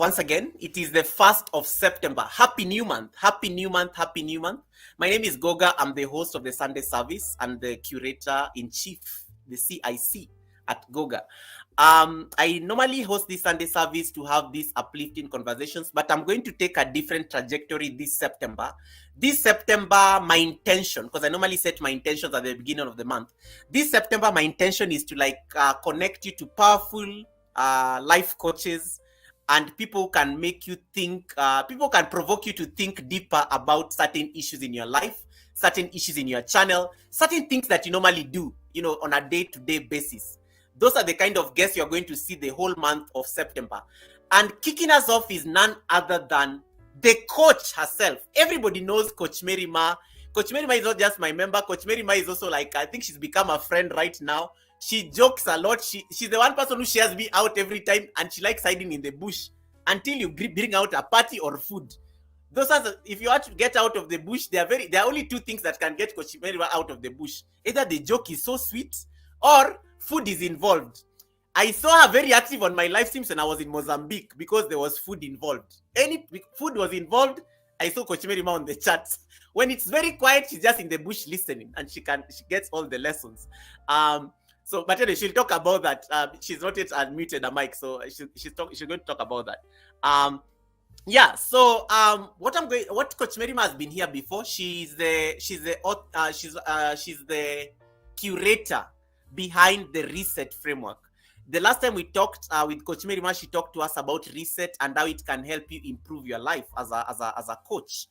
Once again, it is the 1st of September. Happy new month. Happy new month. Happy new month. My name is Goga. I'm the host of the Sunday service and the curator in chief, the CIC at Goga. I normally host this Sunday service to have these uplifting conversations, but I'm going to take a different trajectory this September. This September, my intention, because I normally set my intentions at the beginning of the month. This September, my intention is to connect you to powerful life coaches, and people can make you think, people can provoke you to think deeper about certain issues in your life, certain issues in your channel, certain things that you normally do, on a day-to-day basis. Those are the kind of guests you're going to see the whole month of September. And kicking us off is none other than the coach herself. Everybody knows Coach Mary Ma. Coach Mary Ma is not just my member. Coach Mary Ma is also I think she's become a friend right now. She jokes a lot. She's the one person who shares me out every time, and she likes hiding in the bush until you bring out a party or food. Those are if you want to get out of the bush, there are only two things that can get Coach Mary out of the bush. Either the joke is so sweet or food is involved. I saw her very active on my live streams when I was in Mozambique because there was food involved. Any food was involved, I saw Coach Mary Ma on the chat. When it's very quiet, she's just in the bush listening, and she gets all the lessons. But anyway, she'll talk about that. She's not yet unmuted a mic, so she's going to talk about that. What Coach Mary Ma has been here before. She's the curator behind the Reset framework. The last time we talked with Coach Mary Ma, she talked to us about Reset and how it can help you improve your life as a coach.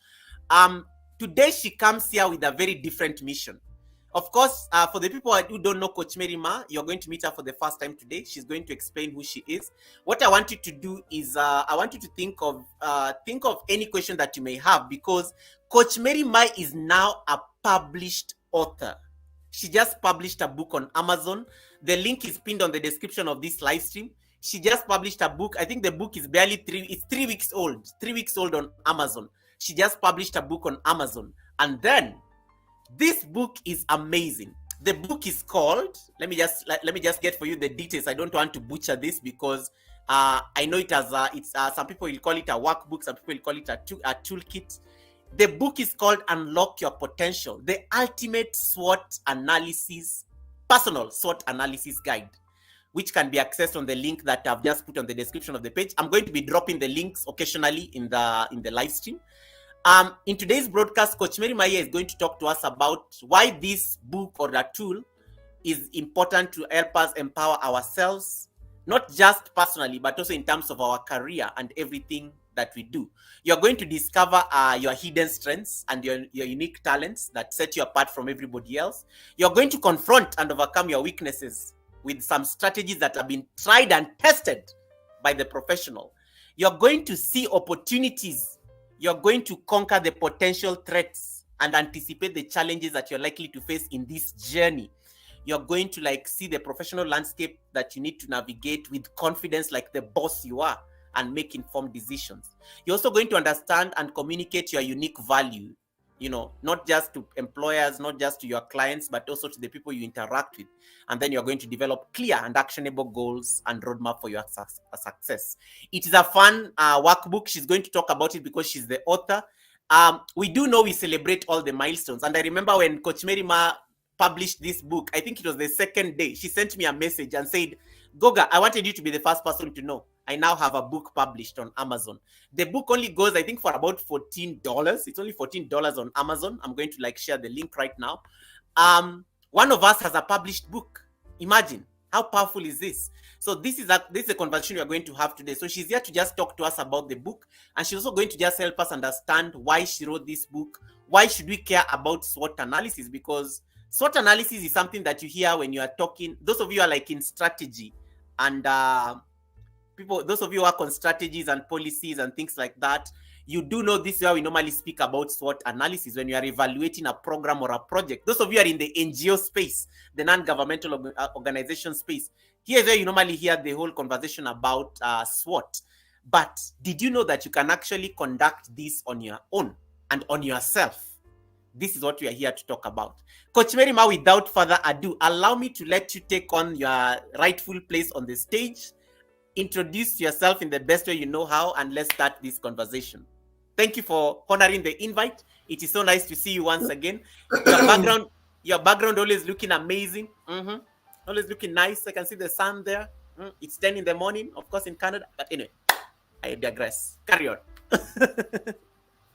Today she comes here with a very different mission. Of course, for the people who don't know Coach Mary Ma, you're going to meet her for the first time today. She's going to explain who she is. What I want you to do is I want you to think of any question that you may have, because Coach Mary Ma is now a published author. She just published a book on Amazon. The link is pinned on the description of this live stream. She just published a book. I think the book is it's 3 weeks old. 3 weeks old on Amazon. She just published a book on Amazon. And then this book is amazing. The book is called, let me just get for you the details. I don't want to butcher this because I know it has some people will call it a workbook, some people will call it a toolkit. The book is called Unlock Your Potential, the ultimate SWOT analysis, personal SWOT analysis guide, which can be accessed on the link that I've just put on the description of the page. I'm going to be dropping the links occasionally in the live stream. In today's broadcast, Coach Mary Ma is going to talk to us about why this book or that tool is important to help us empower ourselves, not just personally, but also in terms of our career and everything that we do. You're going to discover your hidden strengths and your unique talents that set you apart from everybody else. You're going to confront and overcome your weaknesses with some strategies that have been tried and tested by the professional. You're going to see opportunities. You're going to conquer the potential threats and anticipate the challenges that you're likely to face in this journey. You're going to see the professional landscape that you need to navigate with confidence, like the boss you are, and make informed decisions. You're also going to understand and communicate your unique value, not just to employers, not just to your clients, but also to the people you interact with. And then you're going to develop clear and actionable goals and roadmap for your success. It is a fun workbook. She's going to talk about it because she's the author. We do know we celebrate all the milestones. And I remember when Coach Mary Ma published this book, I think it was the second day, she sent me a message and said, Goga, I wanted you to be the first person to know. I now have a book published on Amazon. The book only goes, I think, for about $14. It's only $14 on Amazon. I'm going to share the link right now. One of us has a published book. Imagine how powerful is this? So this is a conversation we are going to have today. So she's here to just talk to us about the book, and she's also going to just help us understand why she wrote this book. Why should we care about SWOT analysis? Because SWOT analysis is something that you hear when you are talking. Those of you are in strategy and those of you who work on strategies and policies and things like that, you do know this is where we normally speak about SWOT analysis when you are evaluating a program or a project. Those of you are in the NGO space, the non-governmental organization space. Here's where you normally hear the whole conversation about SWOT. But did you know that you can actually conduct this on your own and on yourself? This is what we are here to talk about. Coach Mary Ma, without further ado, allow me to let you take on your rightful place on the stage introduce yourself in the best way you know how, and let's start this conversation. Thank you for honoring the invite. It is so nice to see you once again. Your background always looking amazing. Always looking nice. I can see the sun there. It's 10 in the morning, of course, in Canada. But anyway, I digress. Carry on.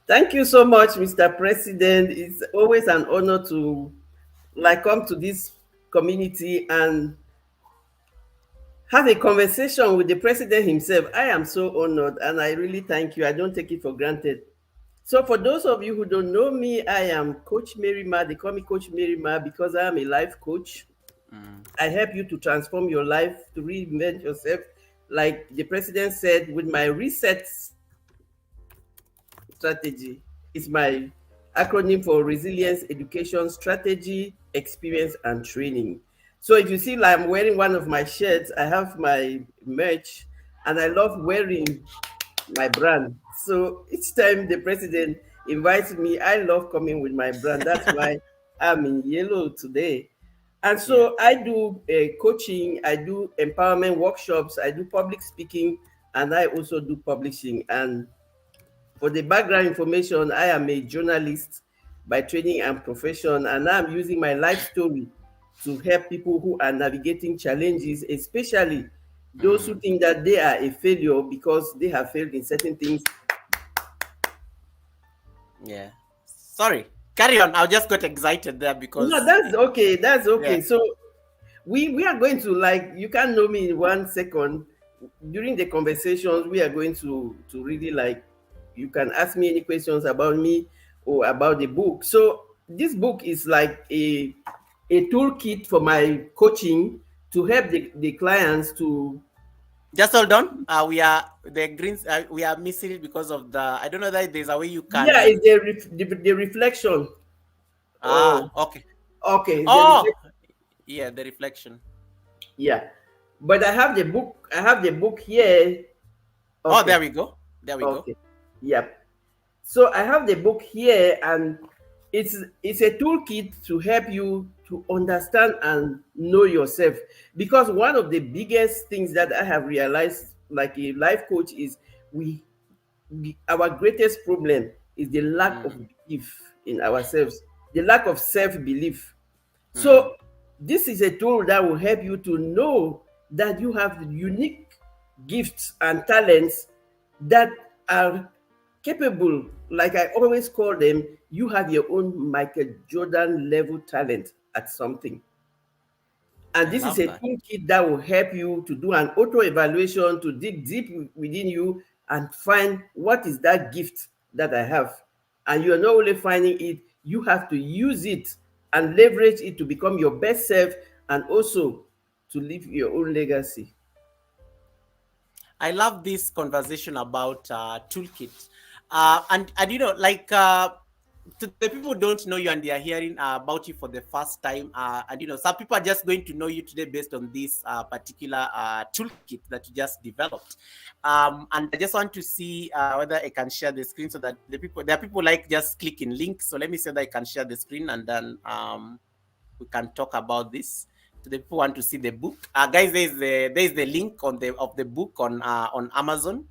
Thank you so much, Mr. President. It's always an honor to come to this community and have a conversation with the president himself. I am so honored and I really thank you. I don't take it for granted. So for those of you who don't know me, I am Coach Merima. They call me Coach Merima because I am a life coach. I help you to transform your life, to reinvent yourself. Like the president said, with my reset strategy, is my acronym for resilience, education, strategy, experience, and training. So if you see, like I'm wearing one of my shirts, I have my merch, and I love wearing my brand. So each time the president invites me, I love coming with my brand. That's why I'm in yellow today. And so I do coaching, I do empowerment workshops, I do public speaking, and I also do publishing. And for the background information, I am a journalist by training and profession, and I'm using my life story to help people who are navigating challenges, especially those who think that they are a failure because they have failed in certain things. Yeah. Sorry. Carry on. I just got excited there because... No, that's okay. That's okay. Yeah. So we are going to, like, you can't know me in 1 second. During the conversations, we are going to really, like, you can ask me any questions about me or about the book. So this book is like a toolkit for my coaching to help the clients to... Just hold on. We are the greens. We are missing it because of the... I don't know that there's a way you can... Yeah, it's the reflection. Okay. Okay. Yeah, the reflection. Yeah, but I have the book. I have the book here. Okay. Oh, there we go. There we go. Yep. So I have the book here, and it's a toolkit to help you to understand and know yourself. Because one of the biggest things that I have realized, like a life coach, is our greatest problem is the lack of belief in ourselves, the lack of self-belief. So this is a tool that will help you to know that you have unique gifts and talents that are capable, like I always call them, you have your own Michael Jordan level talent at something. And this is a toolkit that will help you to do an auto evaluation, to dig deep within you and find what is that gift that I have. And you are not only finding it, you have to use it and leverage it to become your best self and also to leave your own legacy. I love this conversation about toolkit. And you know, like, to the people who don't know you and they are hearing about you for the first time, and you know, some people are just going to know you today based on this particular toolkit that you just developed. And I just want to see whether I can share the screen so that there are people like just clicking links. So let me see that I can share the screen, and then we can talk about this. To the people who want to see the book, guys, there is the link of the book on Amazon.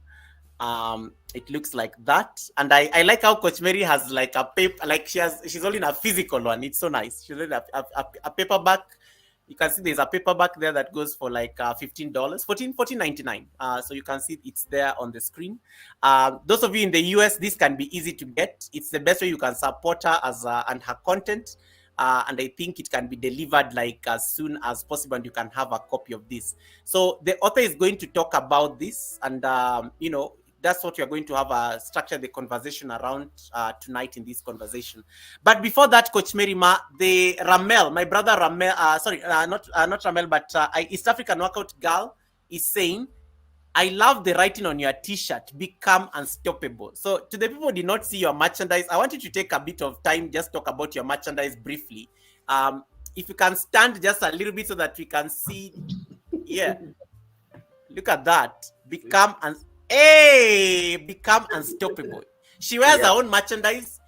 It looks like that, and I like how Coach Mary has like a paper, like she's holding a physical one. It's so nice. She's holding a paperback. You can see there's a paperback there that goes for like $15, $14.99. So you can see it's there on the screen. Those of you in the US, this can be easy to get. It's the best way you can support her and her content. And I think it can be delivered like as soon as possible, and you can have a copy of this. So the author is going to talk about this, and you know, that's what you're going to have structure the conversation around tonight in this conversation. But before that, Coach Merima, the Ramel, my brother Ramel, not Ramel, but East African Workout Girl is saying, I love the writing on your t-shirt, become unstoppable. So to the people who did not see your merchandise, I want you to take a bit of time, just talk about your merchandise briefly. If you can stand just a little bit so that we can see. Yeah. Look at that. Become unstoppable. She wears her own merchandise.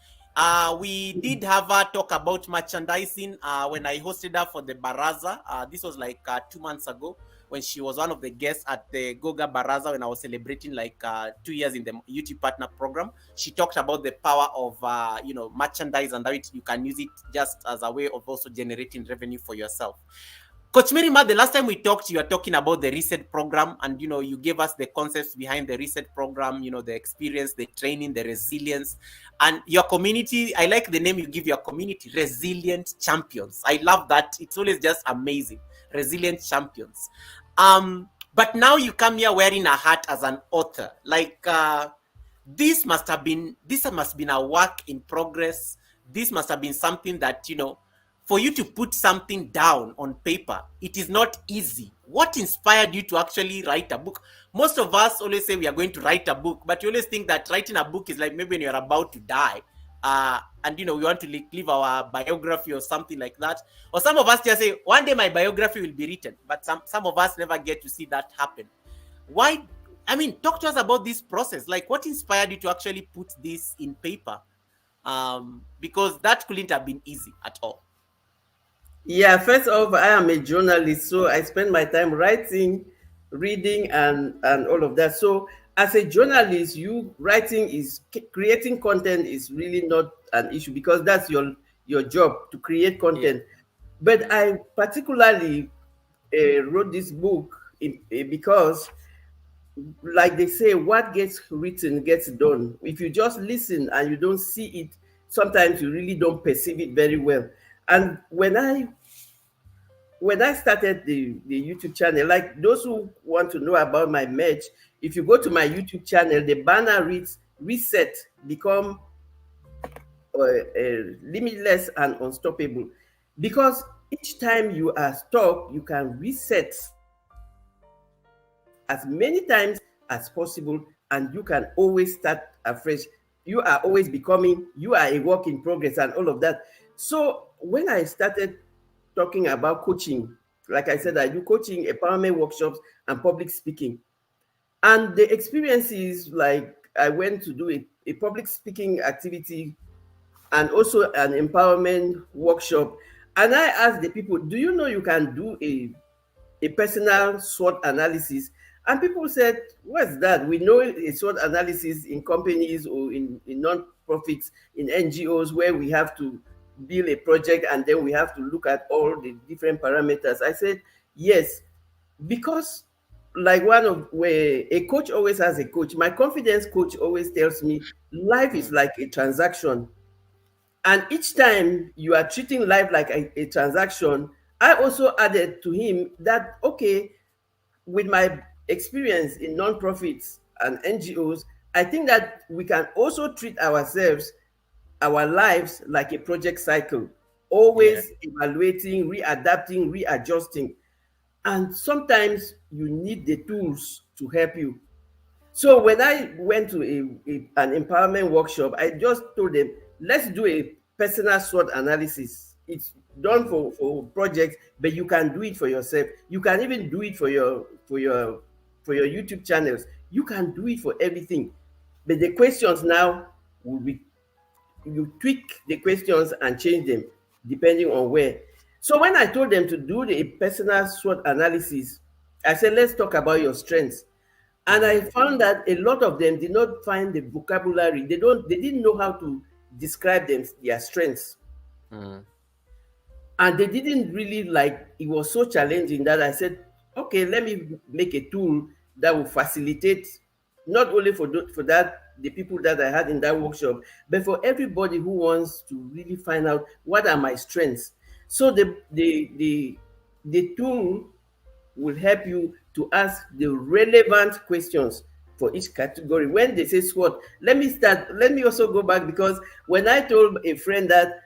We did have her talk about merchandising when I hosted her for the Baraza. This was like 2 months ago. when she was one of the guests at the Goga Baraza when I was celebrating like 2 years in the YouTube Partner Program. She talked about the power of merchandise and how you can use it just as a way of also generating revenue for yourself. Coach Merima, the last time we talked, you were talking about the Reset program, and you gave us the concepts behind the Reset program, the experience, the training, the resilience, and your community. I like the name you give your community, Resilient Champions. I love that. It's always just amazing. Resilient Champions. But now you come here wearing a hat as an author. Like this must have been a work in progress. This must have been something that for you to put something down on paper, it is not easy. What inspired you to actually write a book? Most of us always say we are going to write a book, but you always think that writing a book is like maybe when you're about to die, and we want to leave our biography or something like that. Or some of us just say, one day my biography will be written, but some of us never get to see that happen. Why? I mean, talk to us about this process. Like, what inspired you to actually put this in paper? Because that couldn't have been easy at all. Yeah, first off, I am a journalist, so I spend my time writing, reading, and all of that. So, as a journalist, creating content is really not an issue because that's your job to create content. Yeah. But I particularly wrote this book because, like they say, what gets written gets done. If you just listen and you don't see it, sometimes you really don't perceive it very well. And when I started the YouTube channel, like those who want to know about my merch, if you go to my YouTube channel, the banner reads Reset, Become Limitless and Unstoppable. Because each time you are stuck, you can reset as many times as possible, and you can always start afresh. You are always becoming, you are a work in progress and all of that. So when I started talking about coaching, like I said, I do coaching, empowerment workshops, and public speaking. And the experiences, like I went to do a public speaking activity and also an empowerment workshop. And I asked the people, do you know you can do a personal SWOT analysis? And people said, what's that? We know a SWOT analysis in companies or in non-profits, in NGOs, where we have to build a project and then we have to look at all the different parameters. I said, yes, because like where a coach always has a coach. My confidence coach always tells me life is like a transaction. And each time you are treating life like a transaction, I also added to him that, okay, with my experience in non-profits and NGOs, I think that we can also treat ourselves, our lives, like a project cycle, always evaluating, readapting, readjusting. And sometimes you need the tools to help you. So when I went to an empowerment workshop, I just told them, let's do a personal SWOT analysis. It's done for projects, but you can do it for yourself. You can even do it for your YouTube channels. You can do it for everything. But the questions now will be, you tweak the questions and change them depending on where. So when I told them to do the personal SWOT analysis, I said, let's talk about your strengths. And I found that a lot of them did not find the vocabulary. They didn't know how to describe their strengths. And they didn't really it was so challenging that I said, okay, let me make a tool that will facilitate not only for the people that I had in that workshop, but for everybody who wants to really find out what are my strengths. So the tool will help you to ask the relevant questions for each category. When they say SWOT, let me also go back, because when I told a friend that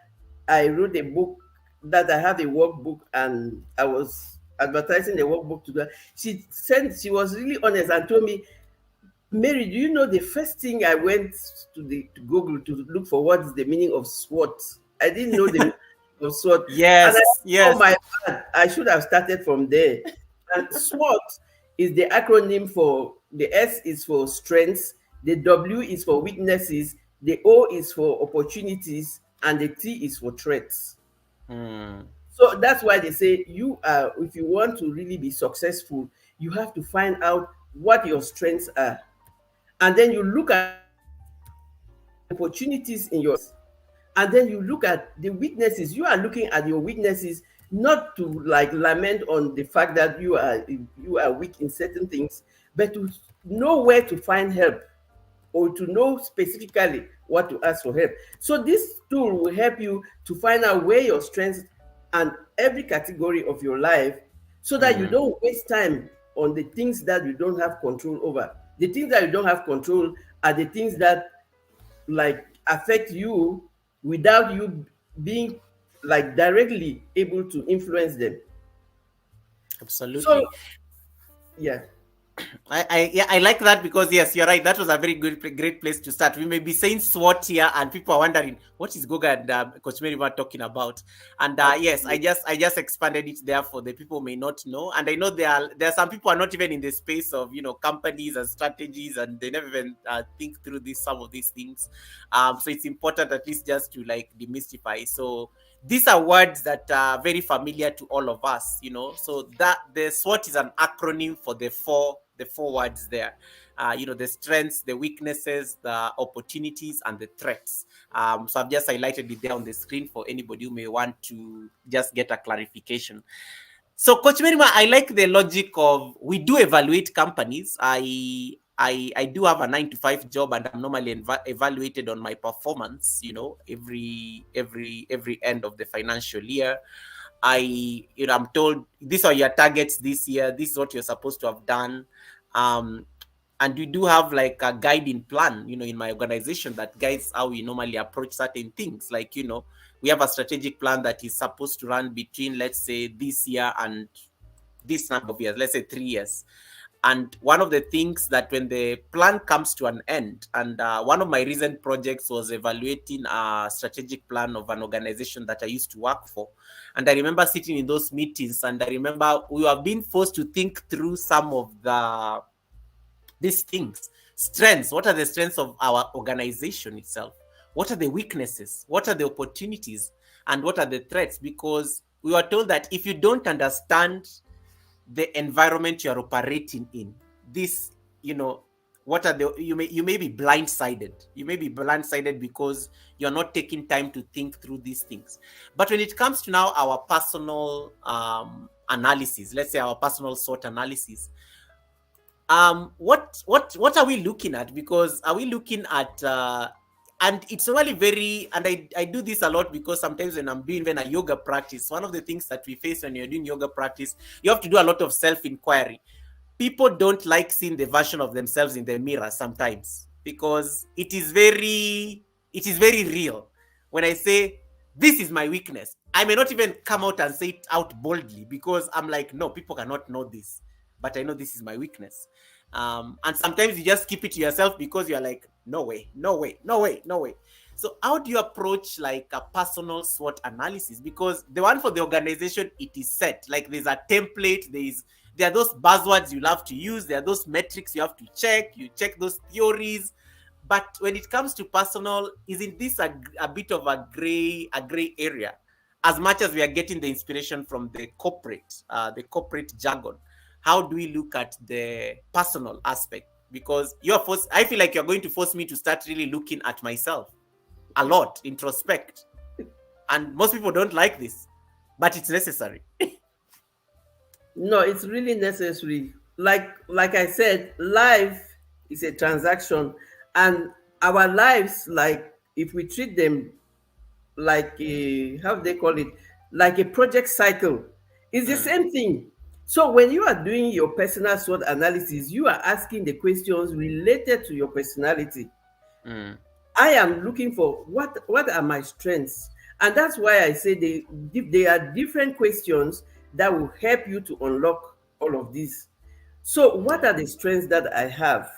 I wrote a book, that I have a workbook and I was advertising the workbook to her, she was really honest and told me, Mary, do you know the first thing I went to Google to look for what is the meaning of SWOT? I didn't know the meaning of SWOT. Yes, yes. Oh my God, I should have started from there. And SWOT is the acronym for, the S is for strengths, the W is for weaknesses, the O is for opportunities, and the T is for threats. So that's why they say you are, if you want to really be successful, you have to find out what your strengths are. And then you look at opportunities in your, and then you look at the weaknesses. You are looking at your weaknesses, not to like lament on the fact that you are weak in certain things, but to know where to find help, or to know specifically what to ask for help. So this tool will help you to find out where your strengths and every category of your life, so that you Mm, don't waste time on the things that you don't have control over. The things that you don't have control are the things that like affect you without you being like directly able to influence them. So absolutely. yeah. Yeah, I like that because yes, you're right. That was a very great place to start. We may be saying SWOT here, and people are wondering what is Goga and Coach Mary were talking about. And yes, Absolutely. I just expanded it there for the people who may not know. And I know there are some people who are not even in the space of companies and strategies, and they never even think through some of these things. So it's important at least just to like demystify. So these are words that are very familiar to all of us, so that the SWOT is an acronym for the four words there. The strengths, the weaknesses, the opportunities, and the threats. So I've just highlighted it there on the screen for anybody who may want to just get a clarification. So, Coach Merima, I like the logic of we do evaluate companies. I do have a 9 to 5 job, and I'm normally evaluated on my performance. Every end of the financial year. I'm told these are your targets this year. This is what you're supposed to have done. Um, and we do have like a guiding plan, in my organization that guides how we normally approach certain things. Like, we have a strategic plan that is supposed to run between, let's say, this year and this number of years, let's say 3 years. And one of the things that when the plan comes to an end, and one of my recent projects was evaluating a strategic plan of an organization that I used to work for. And I remember sitting in those meetings, and I remember we were being forced to think through some of these things. Strengths. What are the strengths of our organization itself? What are the weaknesses? What are the opportunities? And what are the threats? Because we were told that if you don't understand the environment you're operating in, this, what are the you may be blindsided. You may be blindsided because you're not taking time to think through these things. But when it comes to now our personal analysis, let's say our personal SWOT analysis, what are we looking at? Because are we looking at and it's really very, and I do this a lot because sometimes when I'm doing even a yoga practice, one of the things that we face when you're doing yoga practice, you have to do a lot of self-inquiry. People don't like seeing the version of themselves in the mirror sometimes because it is very real. When I say this is my weakness, I may not even come out and say it out boldly because I'm like, no, people cannot know this, but I know this is my weakness. And sometimes you just keep it to yourself because you're like, no way, no way, no way, no way. So how do you approach like a personal SWOT analysis? Because the one for the organization, it is set. Like there's a template, there are those buzzwords you love to use, there are those metrics you have to check, you check those theories. But when it comes to personal, isn't this a bit of a gray area? As much as we are getting the inspiration from the corporate jargon, how do we look at the personal aspect? Because I feel like you're going to force me to start really looking at myself a lot, introspect. And most people don't like this, but it's necessary. No, it's really necessary. Like I said, life is a transaction, and our lives, like if we treat them like a, how do they call it, like a project cycle, it's the Mm, same thing. So when you are doing your personal SWOT analysis, you are asking the questions related to your personality. mm, I am looking for what are my strengths, and that's why I say they are different questions that will help you to unlock all of these. So, what yeah. are the strengths that I have?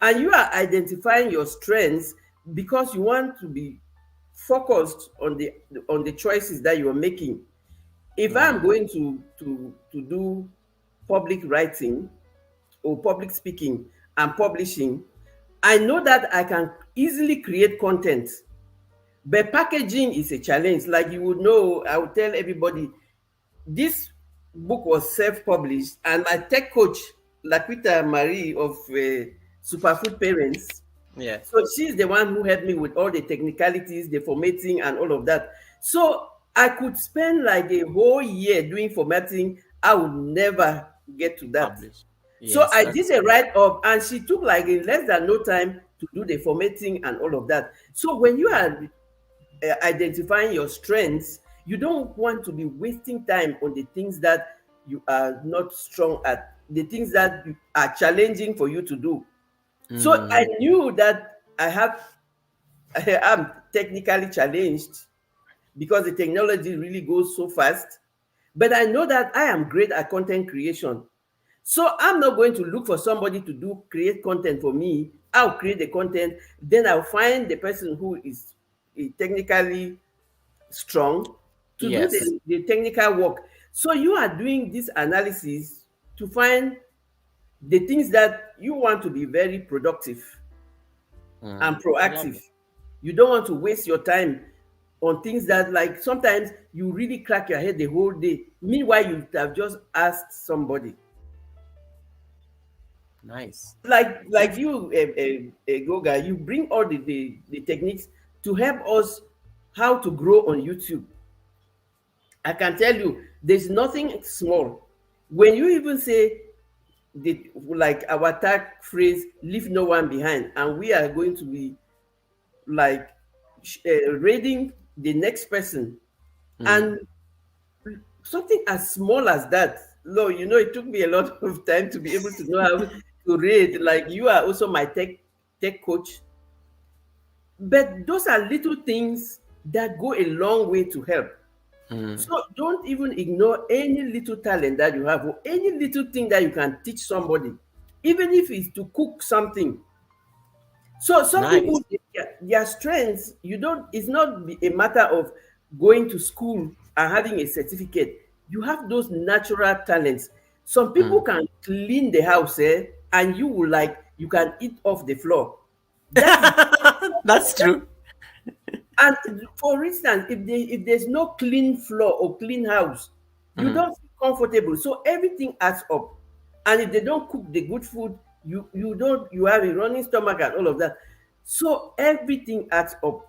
And you are identifying your strengths because you want to be focused on the choices that you are making. If I'm Mm, going to do public writing or public speaking and publishing, I know that I can easily create content, but packaging is a challenge. Like you would know, I would tell everybody, this book was self-published, and my tech coach, Laquita Marie of Superfood Parents, Yeah. so she's the one who helped me with all the technicalities, the formatting, and all of that. So I could spend like a whole year doing formatting. I would never get to that. Publish. So Yes, I that's did a write up, and she took like in less than no time to do the formatting and all of that. So when you are identifying your strengths, you don't want to be wasting time on the things that you are not strong at, the things that are challenging for you to do. So I knew that I am technically challenged because the technology really goes so fast. But I know that I am great at content creation. So I'm not going to look for somebody to create content for me. I'll create the content, then I'll find the person who is technically strong to do yes. the technical work. So you are doing this analysis to find the things that you want to be very productive and I love proactive. it. You don't want to waste your time on things that, like, sometimes you really crack your head the whole day. Meanwhile, you have just asked somebody. Nice. Like If you, Goga, you bring all the techniques to help us how to grow on YouTube. I can tell you, there's nothing small. When you even say like our tag phrase, leave no one behind, and we are going to be like rating the next person, and something as small as that. No, it took me a lot of time to be able to know how to read. Like, you are also my tech coach, but those are little things that go a long way to help. So don't even ignore any little talent that you have, or any little thing that you can teach somebody, even if it's to cook something. So some nice. people, their strengths, it's not a matter of going to school and having a certificate. You have those natural talents. Some people can clean the house, and you can eat off the floor. That is That's true. And for instance, if there's no clean floor or clean house, you don't feel comfortable. So everything adds up. And if they don't cook the good food, you have a running stomach and all of that. So everything adds up.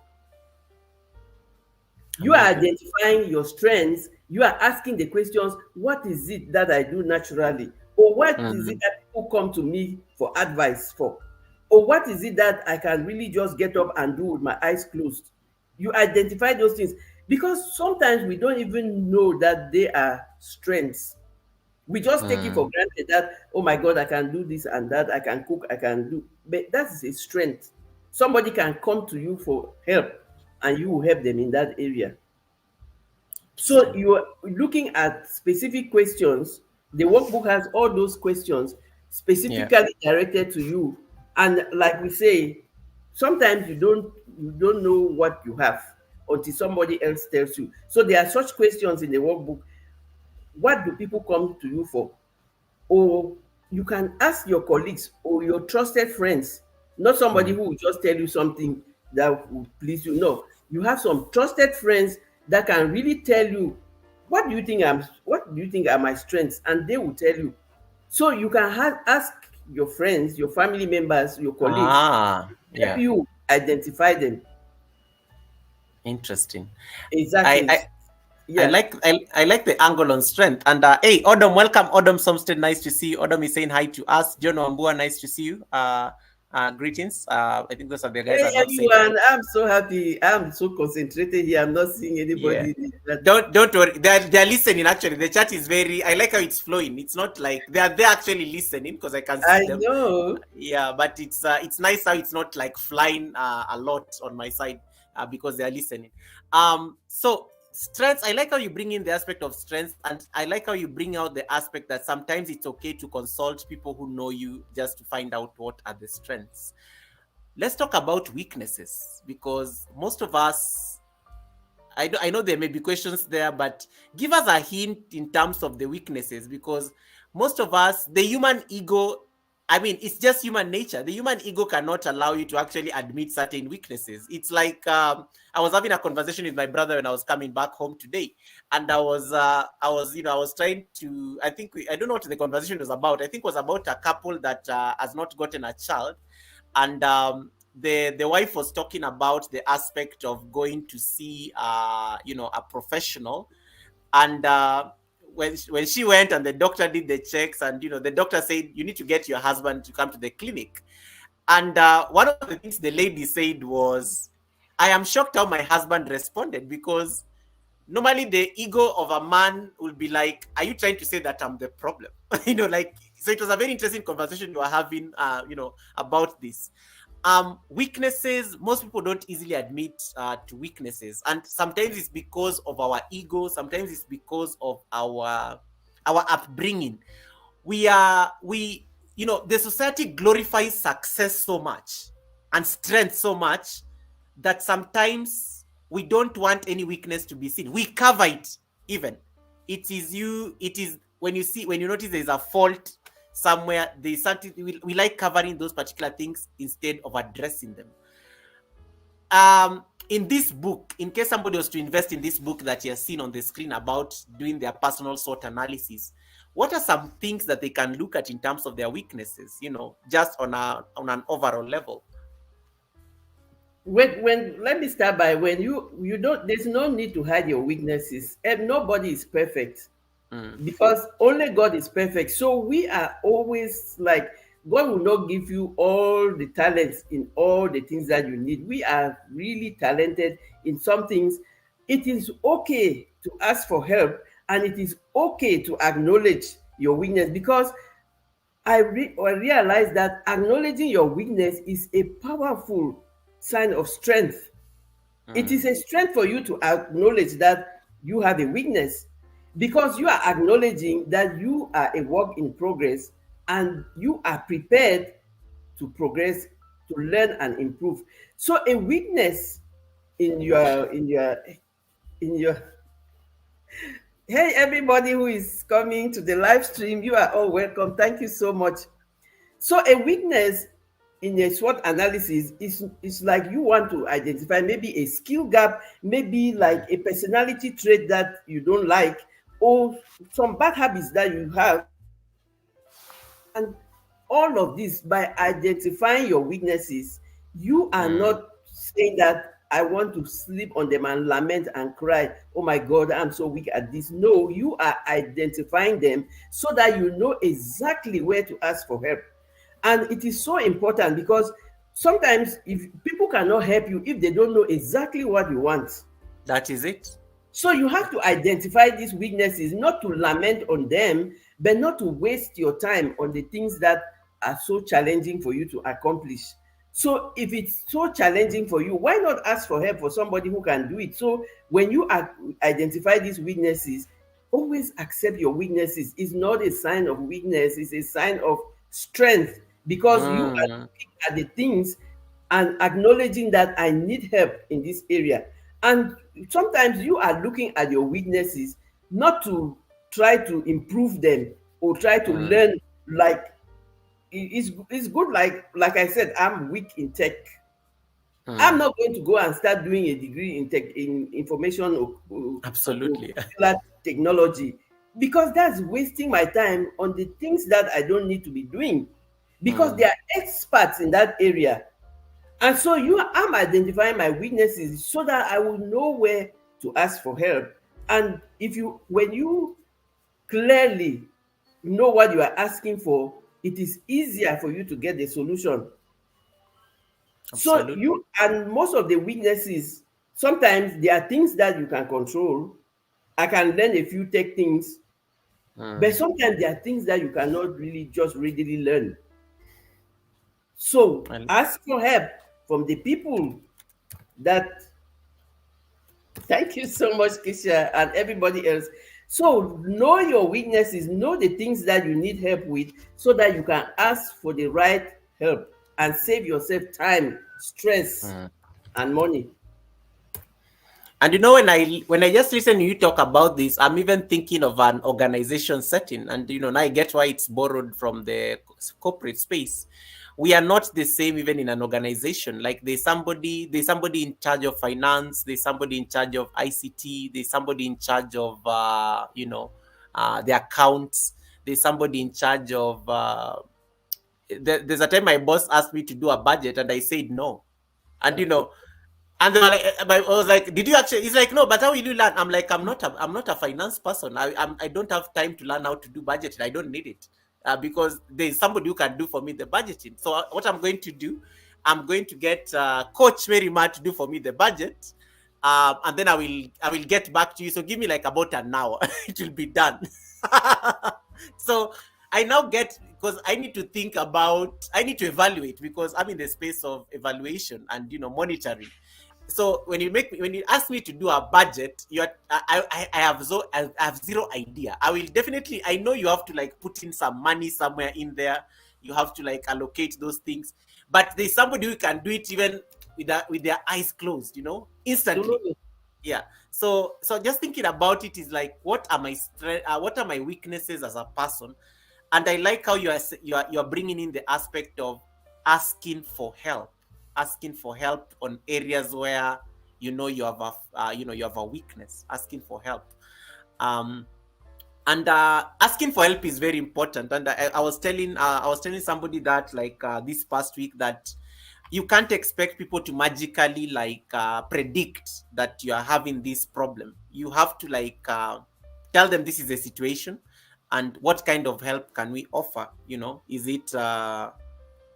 You are Amazing. identifying your strengths. You are asking the questions, what is it that I do naturally? Or what is it that people come to me for advice for? Or what is it that I can really just get up and do with my eyes closed? You identify those things, because sometimes we don't even know that they are strengths. We just take it for granted that, oh my God, I can do this and that, I can cook, I can do. But that is a strength. Somebody can come to you for help, and you will help them in that area. So you are looking at specific questions. The workbook has all those questions Yeah. specifically directed to you. And like we say, sometimes you don't know what you have until somebody else tells you. So there are such questions in the workbook. What do people come to you for? Or you can ask your colleagues or your trusted friends, not somebody who will just tell you something that will please you. No, you have some trusted friends that can really tell you, what do you think are my strengths, and they will tell you. So you can ask your friends, your family members, your colleagues, help Yeah. you identify them. Interesting. I, Exactly. I I Yeah. like I like the angle on strength. And hey, Odom, welcome. Odom Somstead, nice to see you. Odom is saying hi to us. John Wambua, nice to see you. Greetings. I think those are the guys Hey that have not said hi. everyone, I'm so happy. I'm so concentrated here. I'm not seeing Yeah. anybody that. Don't worry. They're listening actually. The chat is very, I like how it's flowing. It's not like they're actually listening because I can I see them. know. Yeah, but it's nice how it's not like flying a lot on my side because they are listening. So strengths, I like how you bring in the aspect of strengths, and I like how you bring out the aspect that sometimes it's okay to consult people who know you just to find out what are the strengths. Let's talk about weaknesses, because most of us, I know there may be questions there, but give us a hint in terms of the weaknesses, because most of us, the human ego I mean, it's just human nature. The human ego cannot allow you to actually admit certain weaknesses. It's like I was having a conversation with my brother when I was coming back home today, and I was trying to. I don't know what the conversation was about. I think it was about a couple that has not gotten a child, and the wife was talking about the aspect of going to see a professional, and when she went and the doctor did the checks, and the doctor said you need to get your husband to come to the clinic, and one of the things the lady said was, I am shocked how my husband responded, because normally the ego of a man will be like, are you trying to say that I'm the problem? Like, so it was a very interesting conversation we were having about this. Weaknesses, most people don't easily admit to weaknesses, and sometimes it's because of our ego, sometimes it's because of our upbringing. The society glorifies success so much and strength so much that sometimes we don't want any weakness to be seen. We cover it. Even it is when you notice there's a fault somewhere, there's something we like covering those particular things instead of addressing them. In this book, in case somebody was to invest in this book that you're seeing on the screen about doing their personal SWOT analysis, what are some things that they can look at in terms of their weaknesses, just on an overall level? When let me start by, when you don't, there's no need to hide your weaknesses, and nobody is perfect, because only God is perfect. So we are always like, God will not give you all the talents in all the things that you need. We are really talented in some things. It is okay to ask for help, and it is okay to acknowledge your weakness, because I realize that acknowledging your weakness is a powerful sign of strength. It is a strength for you to acknowledge that you have a weakness, because you are acknowledging that you are a work in progress, and you are prepared to progress, to learn and improve. So a weakness in your hey, everybody who is coming to the live stream, you are all welcome. Thank you so much. So a weakness in a SWOT analysis is like, you want to identify maybe a skill gap, maybe like a personality trait that you don't like, or some bad habits that you have. And all of this, by identifying your weaknesses, you are not saying that I want to sleep on them and lament and cry, oh my God, I'm so weak at this. No, you are identifying them so that you know exactly where to ask for help. And it is so important, because sometimes if people cannot help you if they don't know exactly what you want. That is it. So you have to identify these weaknesses, not to lament on them, but not to waste your time on the things that are so challenging for you to accomplish. So if it's so challenging for you, why not ask for help for somebody who can do it? So when you identify these weaknesses, always accept your weaknesses. It's not a sign of weakness, it's a sign of strength, because you are looking at the things and acknowledging that I need help in this area. And sometimes you are looking at your weaknesses not to try to improve them or try to learn. Like, it's good, like I said, I'm weak in tech. I'm not going to go and start doing a degree in tech, in information or absolutely technology, because that's wasting my time on the things that I don't need to be doing, because they are experts in that area. And so I'm identifying my weaknesses so that I will know where to ask for help. And when you clearly know what you are asking for, it is easier for you to get the solution. Absolutely. And most of the weaknesses, sometimes there are things that you can control. I can learn a few tech things, but sometimes there are things that you cannot really just readily learn. So ask for help from the people that. Thank you so much, Kisha, and everybody else. So know your weaknesses, know the things that you need help with, so that you can ask for the right help and save yourself time, stress, and money. And when I just listen to you talk about this, I'm even thinking of an organization setting, and now I get why it's borrowed from the corporate space. We are not the same even in an organization. Like there's somebody in charge of finance, there's somebody in charge of ICT, there's somebody in charge of the accounts, there's somebody in charge of there's a time my boss asked me to do a budget and I said no. And and they were like, I was like, did you actually? He's like, no, but how will you learn? I'm like, I'm not a finance person. I don't have time to learn how to do budgeting. I don't need it because there's somebody who can do for me the budgeting. So what I'm going to do, I'm going to get Coach Mary Ma to do for me the budget, and then I will get back to you. So give me like about an hour. It will be done. So I now get, because I need to I need to evaluate, because I'm in the space of evaluation and monitoring. So when you ask me to do a budget, I have zero idea. I know you have to like put in some money somewhere in there. You have to like allocate those things. But there's somebody who can do it even with their eyes closed, instantly. Absolutely. Yeah. So just thinking about it is like, what are my what are my weaknesses as a person? And I like how you are bringing in the aspect of asking for help on areas where you have a weakness. Asking for help, um and asking for help is very important. And I was telling somebody that, like, this past week, that you can't expect people to magically like predict that you are having this problem. You have to like tell them this is the situation and what kind of help can we offer.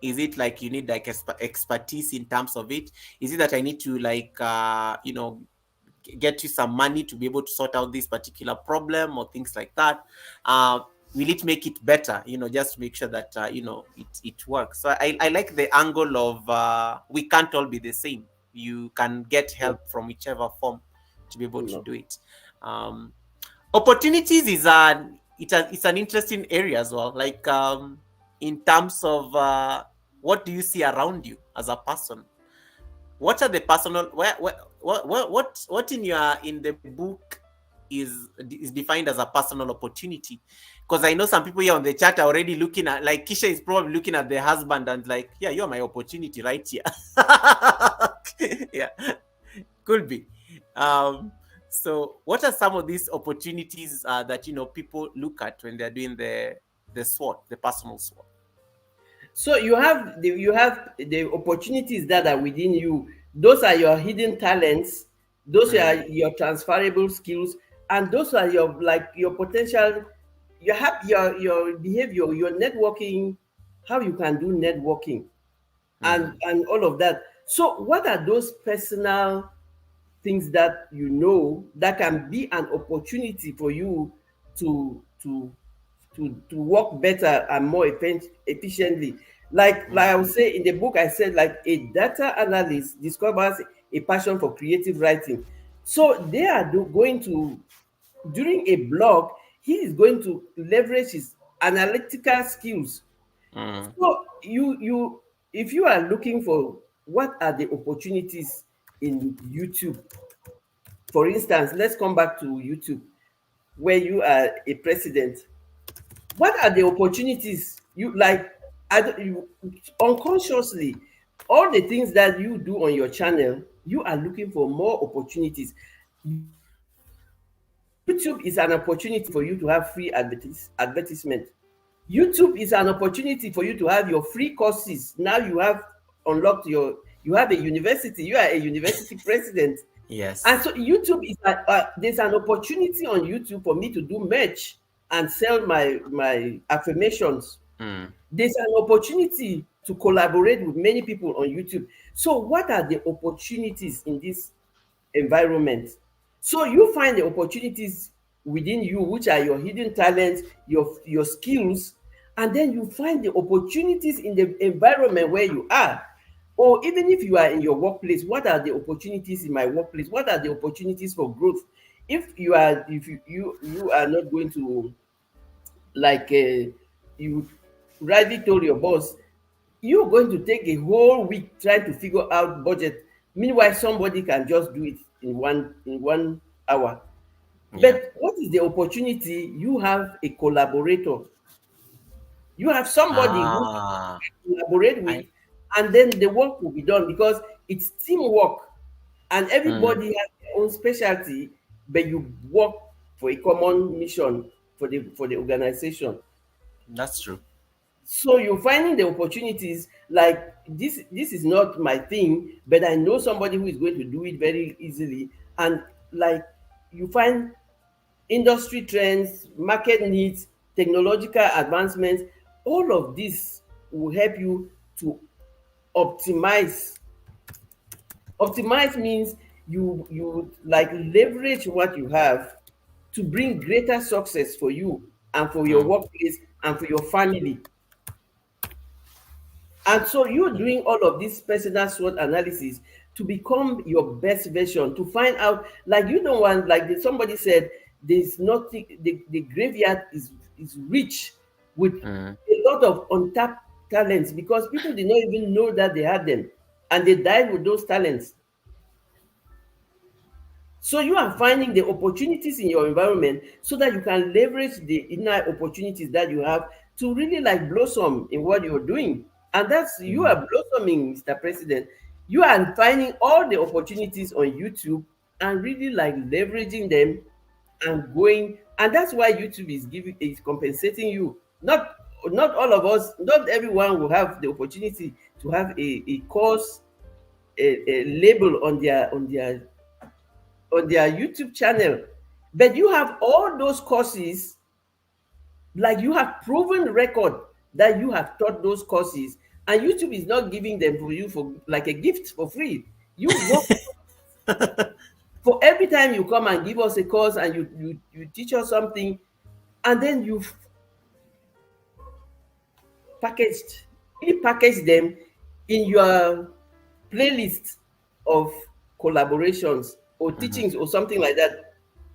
Is it like you need like expertise in terms of it? Is it that I need to like get you some money to be able to sort out this particular problem, or things like that? Will it make it better? Just to make sure that it works. So I like the angle of we can't all be the same. You can get help from whichever form to be able to do it. Opportunities it's an interesting area as well. Like, in terms of what do you see around you as a person? What are the personal what in the book is defined as a personal opportunity? Because I know some people here on the chat are already looking at, like, Kisha is probably looking at the husband and like, yeah, you're my opportunity right here. Yeah, could be. So what are some of these opportunities that people look at when they're doing the SWOT, the personal SWOT? So you have the opportunities that are within you. Those are your hidden talents. Those are your transferable skills, and those are your potential. You have your behavior, your networking, how you can do networking, and all of that. So what are those personal things that that can be an opportunity for you to work better and more efficiently? Like I would say in the book, I said, like, a data analyst discovers a passion for creative writing. So they are going to, during a blog, he is going to leverage his analytical skills. So if you are looking for what are the opportunities in YouTube, for instance, let's come back to YouTube, where you are a president. What are the opportunities you like? Unconsciously, all the things that you do on your channel, you are looking for more opportunities. YouTube is an opportunity for you to have free advertisement. YouTube is an opportunity for you to have your free courses. Now you have unlocked you have a university. You are a university president. Yes. And so YouTube is there's an opportunity on YouTube for me to do merch and sell my affirmations. There's an opportunity to collaborate with many people on YouTube. So what are the opportunities in this environment? So you find the opportunities within you, which are your hidden talents, your skills, and then you find the opportunities in the environment where you are. Or even if you are in your workplace, what are the opportunities in my workplace? What are the opportunities for growth? If you are not going to, like, you rightly told your boss, you're going to take a whole week trying to figure out budget. Meanwhile, somebody can just do it in 1 hour. Yeah. But what is the opportunity? You have a collaborator. You have somebody who Ah, you collaborate with, I. and then the work will be done because it's teamwork, and Mm, everybody has their own specialty, but you work for a common mission for the organization. that's true. So you're finding the opportunities like this is not my thing, but I know somebody who is going to do it very easily. And like you find industry trends, market needs, technological advancements, all of this will help you to optimize. Optimize means you like leverage what you have to bring greater success for you and for your Mm, workplace and for your family. And so you're mm, doing all of this personal SWOT analysis to become your best version, to find out, like you don't want, like somebody said, there's nothing, the graveyard is rich with mm. a lot of untapped talents because people did not even know that they had them and they died with those talents. So you are finding the opportunities in your environment so that you can leverage the inner opportunities that you have to really like blossom in what you're doing. And that's you Mm. are blossoming, Mr. President. You are finding all the opportunities on YouTube and really like leveraging them and going. And that's why YouTube is compensating you. Not all of us, not everyone will have the opportunity to have a course, a label on their YouTube channel. But you have all those courses, like you have proven record that you have taught those courses, and YouTube is not giving them for you for like a gift for free. You work for every time you come and give us a course and you teach us something, and then you packaged, really package them in your playlist of collaborations or Mhm. teachings or something like that.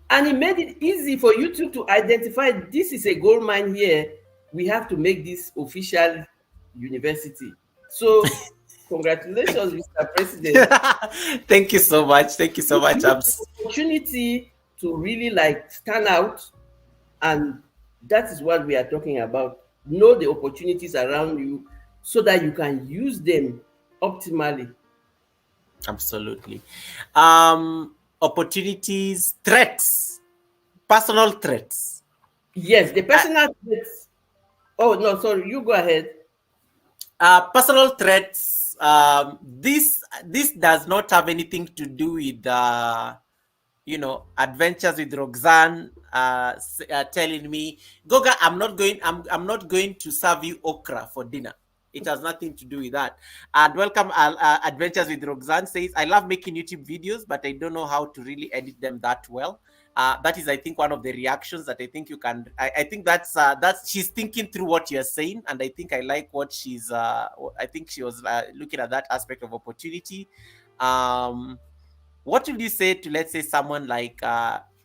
And it made it easy for YouTube to identify this is a gold mine here. We have to make this official university. So, congratulations, Mr. President. Thank you so much. Thank you so You much. use the opportunity to really like stand out, and that is what we are talking about. Know the opportunities around you so that you can use them optimally. Absolutely. Opportunities, threats, personal threats. Yes, the Uh, personal traits. Oh no, sorry, you go ahead. Personal threats. This does not have anything to do with adventures with Roxanne telling me, Goga, I'm not going to serve you okra for dinner. It has nothing to do with that. And welcome, Adventures with Roxanne says, I love making YouTube videos, but I don't know how to really edit them that well. That is, I think, one of the reactions that I think you can. I think that's she's thinking through what you're saying, and I think I like what she's. I think she was looking at that aspect of opportunity. Um, what would you say to, let's say, someone like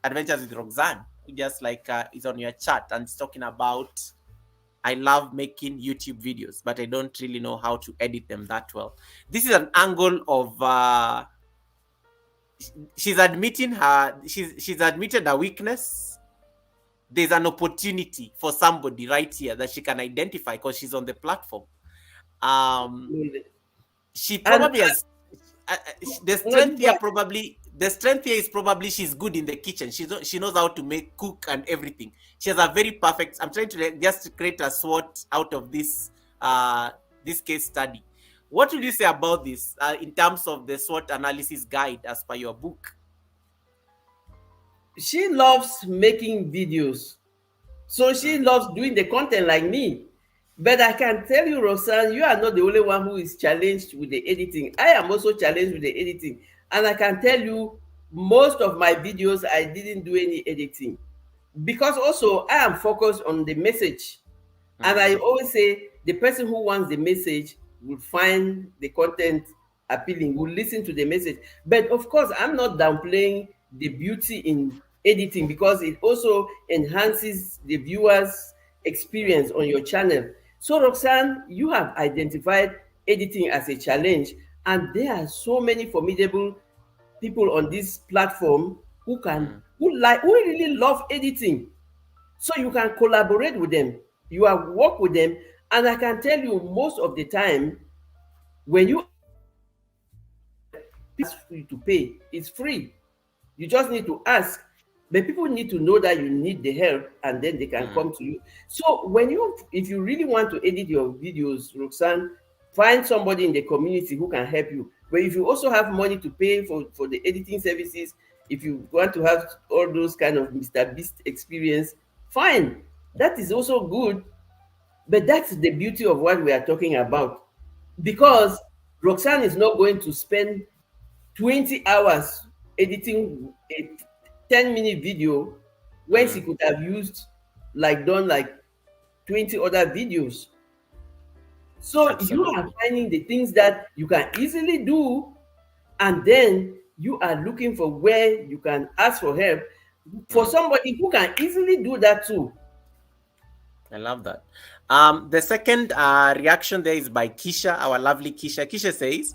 Adventures with Roxanne, who just like is on your chat and is talking about, I love making YouTube videos, but I don't really know how to edit them that well. This is an angle of she's admitting she's admitted a weakness. There's an opportunity for somebody right here that she can identify because she's on the platform. Um, she And probably has the no, strength you go here ahead. probably the strength here is probably she's good in the kitchen. She knows how to make cook and everything. She has a very perfect. I'm trying to just create a SWOT out of this case study. What would you say about this in terms of the SWOT analysis guide as per your book? She loves making videos. So she Mm, loves doing the content like me. But I can tell you, Rosanne, you are not the only one who is challenged with the editing. I am also challenged with the editing. And I can tell you, most of my videos, I didn't do any editing. Because also, I am focused on the message. And I mm, always say the person who wants the message will find the content appealing, will listen to the message. But of course, I'm not downplaying the beauty in editing because it also enhances the viewer's experience on your channel. So, Roxanne, you have identified editing as a challenge. And there are so many formidable people on this platform who can, who really love editing. So you can collaborate with them, you have work with them, and I can tell you most of the time when you ask you to pay, it's free. You just need to ask. But people need to know that you need the help and then they can come to you. So if you really want to edit your videos, Roxanne, find somebody in the community who can help you. But if you also have money to pay for the editing services, if you want to have all those kind of Mr. Beast experience, fine. That is also good. But that's the beauty of what we are talking about. Because Roxanne is not going to spend 20 hours editing a 10-minute video when she could have done like 20 other videos. So Absolutely. you are finding the things that you can easily do, and then you are looking for where you can ask for help for somebody who can easily do that too. I love that. The second reaction there is by Kisha, our lovely Kisha. Kisha says,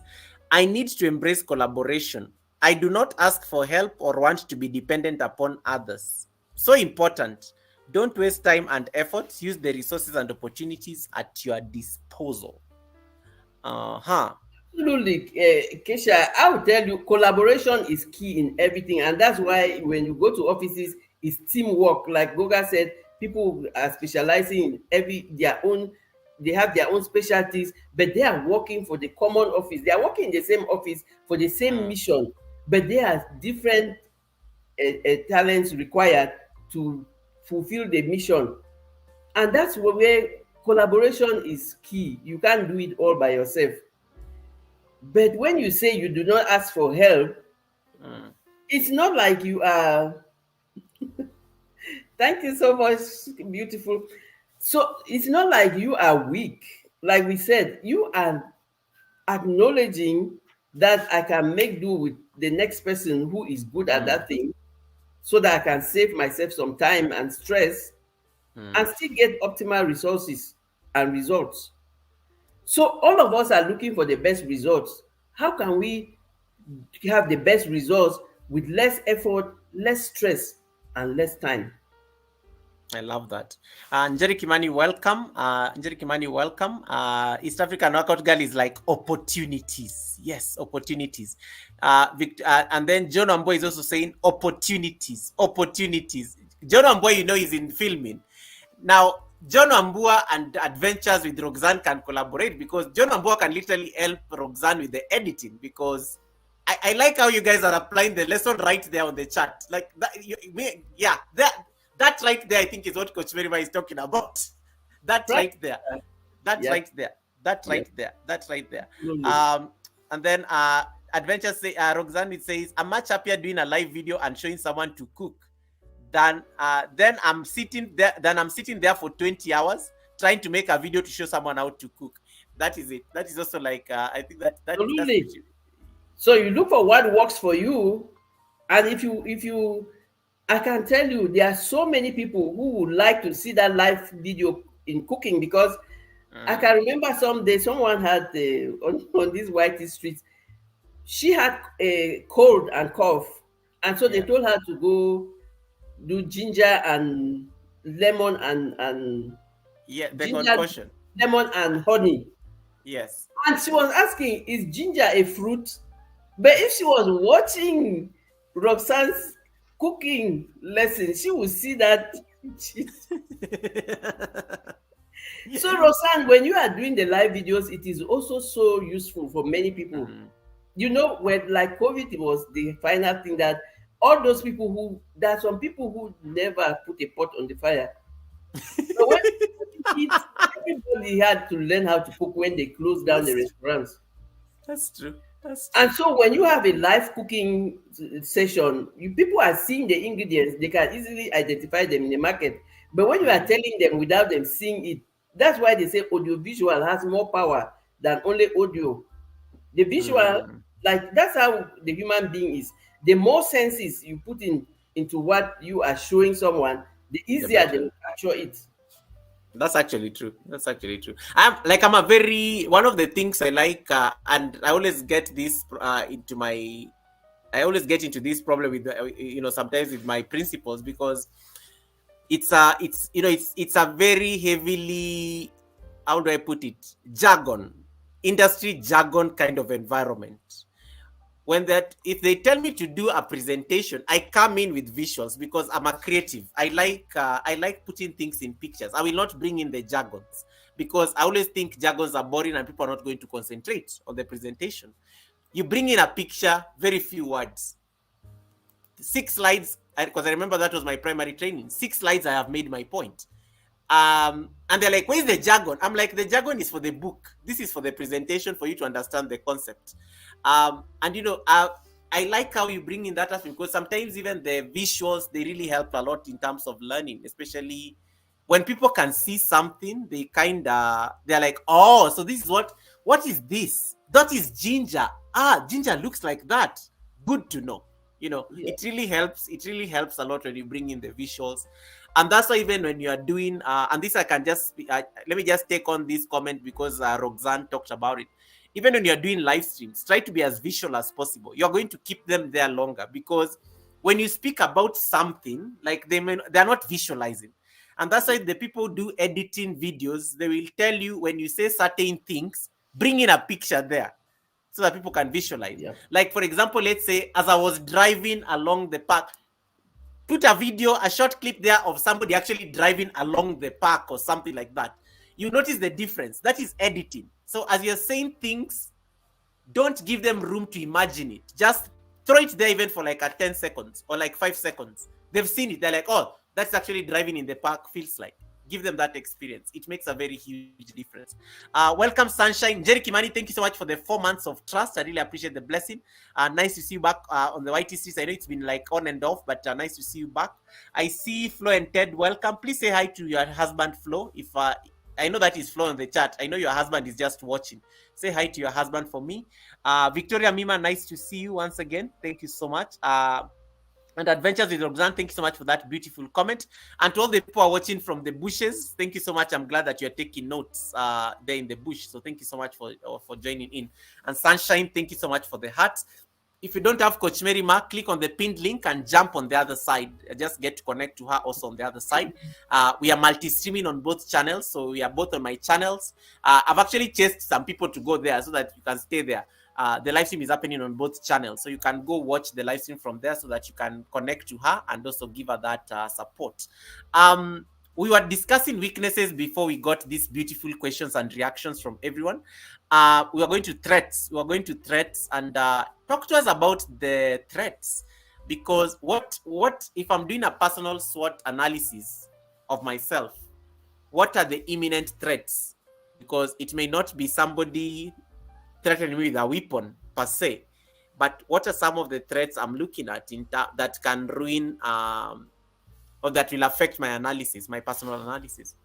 I need to embrace collaboration. I do not ask for help or want to be dependent upon others. So important. Don't waste time and effort. Use the resources and opportunities at your disposal. Absolutely, Kesha. I will tell you, collaboration is key in everything, and that's why when you go to offices, it's teamwork. Like Goga said, people are specializing in their own. They have their own specialties, but they are working for the common office. They are working in the same office for the same mission, but there are different talents required to fulfill the mission, and that's where collaboration is key. You can't do it all by yourself. But when you say you do not ask for help, it's not like you are. Thank you so much, beautiful. So it's not like you are weak. Like we said, you are acknowledging that I can make do with the next person who is good at that thing so that I can save myself some time and stress and still get optimal resources and results. So all of us are looking for the best results. How can we have the best results with less effort, less stress, and less time? I love that. Njeri Kimani, welcome. Njeri Kimani, welcome. East African Workout Girl is like opportunities. Yes, opportunities. And then John Amboy is also saying opportunities. John Amboy, is in filming. Now, John Ambua and Adventures with Roxanne can collaborate because John Ambua can literally help Roxanne with the editing, because I like how you guys are applying the lesson right there on the chat. Like that, that right there, I think, is what Coach Merima is talking about. That right there. That's right there. That's right there. That's right there. And then Adventure say Roxanne says, I'm much happier doing a live video and showing someone to cook than I'm sitting there for 20 hours trying to make a video to show someone how to cook. That is it. That is also like I think that's so you look for what works for you, and if you I can tell you there are so many people who would like to see that live video in cooking, because I can remember someday someone had on this whitey street, she had a cold and cough, and so they told her to go do ginger and lemon and the concoction, lemon and honey. Yes. And she was asking, is ginger a fruit? But if she was watching Roxanne's cooking lesson, she would see that. So Roxanne, when you are doing the live videos, it is also so useful for many people. When like COVID was the final thing, that all those people there are some people who never put a pot on the fire. So when everybody had to learn how to cook when they closed down the restaurants. That's true. And so when you have a live cooking session, people are seeing the ingredients, they can easily identify them in the market. But when you are telling them without them seeing it, that's why they say audiovisual has more power than only audio. The visual, like that's how the human being is. The more senses you put into what you are showing someone, the easier they will capture it. That's actually true. That's actually true. I'm a very one of the things I like, and I always get this into my. I always get into this problem with sometimes with my principals, because it's a very heavily, how do I put it, jargon, industry jargon kind of environment. When that if they tell me to do a presentation, I come in with visuals because I'm a creative. I like putting things in pictures. I will not bring in the jargons, because I always think jargons are boring and people are not going to concentrate on the presentation. You bring in a picture, very few words, 6 slides, because I remember that was my primary training. 6 slides, I have made my point. And they're like, where's the jargon? I'm like, the jargon is for the book. This is for the presentation, for you to understand the concept. And I like how you bring in that aspect, because sometimes even the visuals, they really help a lot in terms of learning, especially when people can see something, they're like, oh, so this is what is this? That is ginger. Ginger looks like that. Good to know. Yeah. It really helps. It really helps a lot when you bring in the visuals. And that's why even when you are doing, and this I can just, let me just take on this comment, because Roxanne talked about it. Even when you're doing live streams, try to be as visual as possible. You're going to keep them there longer, because when you speak about something, like they're not visualizing. And that's why the people who do editing videos, they will tell you, when you say certain things, bring in a picture there so that people can visualize. Yeah. Like, for example, let's say as I was driving along the park, put a video, a short clip there of somebody actually driving along the park or something like that. You notice the difference. That is editing. So as you're saying things, don't give them room to imagine it. Just throw it there, even for like a 10 seconds or like 5 seconds. They've seen it. They're like, oh, that's actually driving in the park feels like. Give them that experience. It makes a very huge difference. Welcome, Sunshine. Jerry Kimani, thank you so much for the 4 months of trust. I really appreciate the blessing. Nice to see you back on the YT streets. I know it's been like on and off, but nice to see you back. I see Flo and Ted. Welcome. Please say hi to your husband, Flo. If I know that is Flo in the chat. I know your husband is just watching. Say hi to your husband for me. Victoria Mima, nice to see you once again. Thank you so much. And Adventures with Roxanne, thank you so much for that beautiful comment. And to all the people who are watching from the bushes, thank you so much. I'm glad that you're taking notes there in the bush. So thank you so much for joining in. And Sunshine, thank you so much for the heart. If you don't have Coach Mary Mark, click on the pinned link and jump on the other side. Just get to connect to her also on the other side. We are multi-streaming on both channels, so we are both on my channels. I've actually chased some people to go there so that you can stay there. The live stream is happening on both channels, so you can go watch the live stream from there so that you can connect to her and also give her that support. We were discussing weaknesses before we got these beautiful questions and reactions from everyone. We are going to threats. We are going to threats and talk to us about the threats, because what if I'm doing a personal SWOT analysis of myself? What are the imminent threats? Because it may not be somebody threatening me with a weapon per se, but what are some of the threats I'm looking at that can ruin or that will affect my analysis, my personal analysis?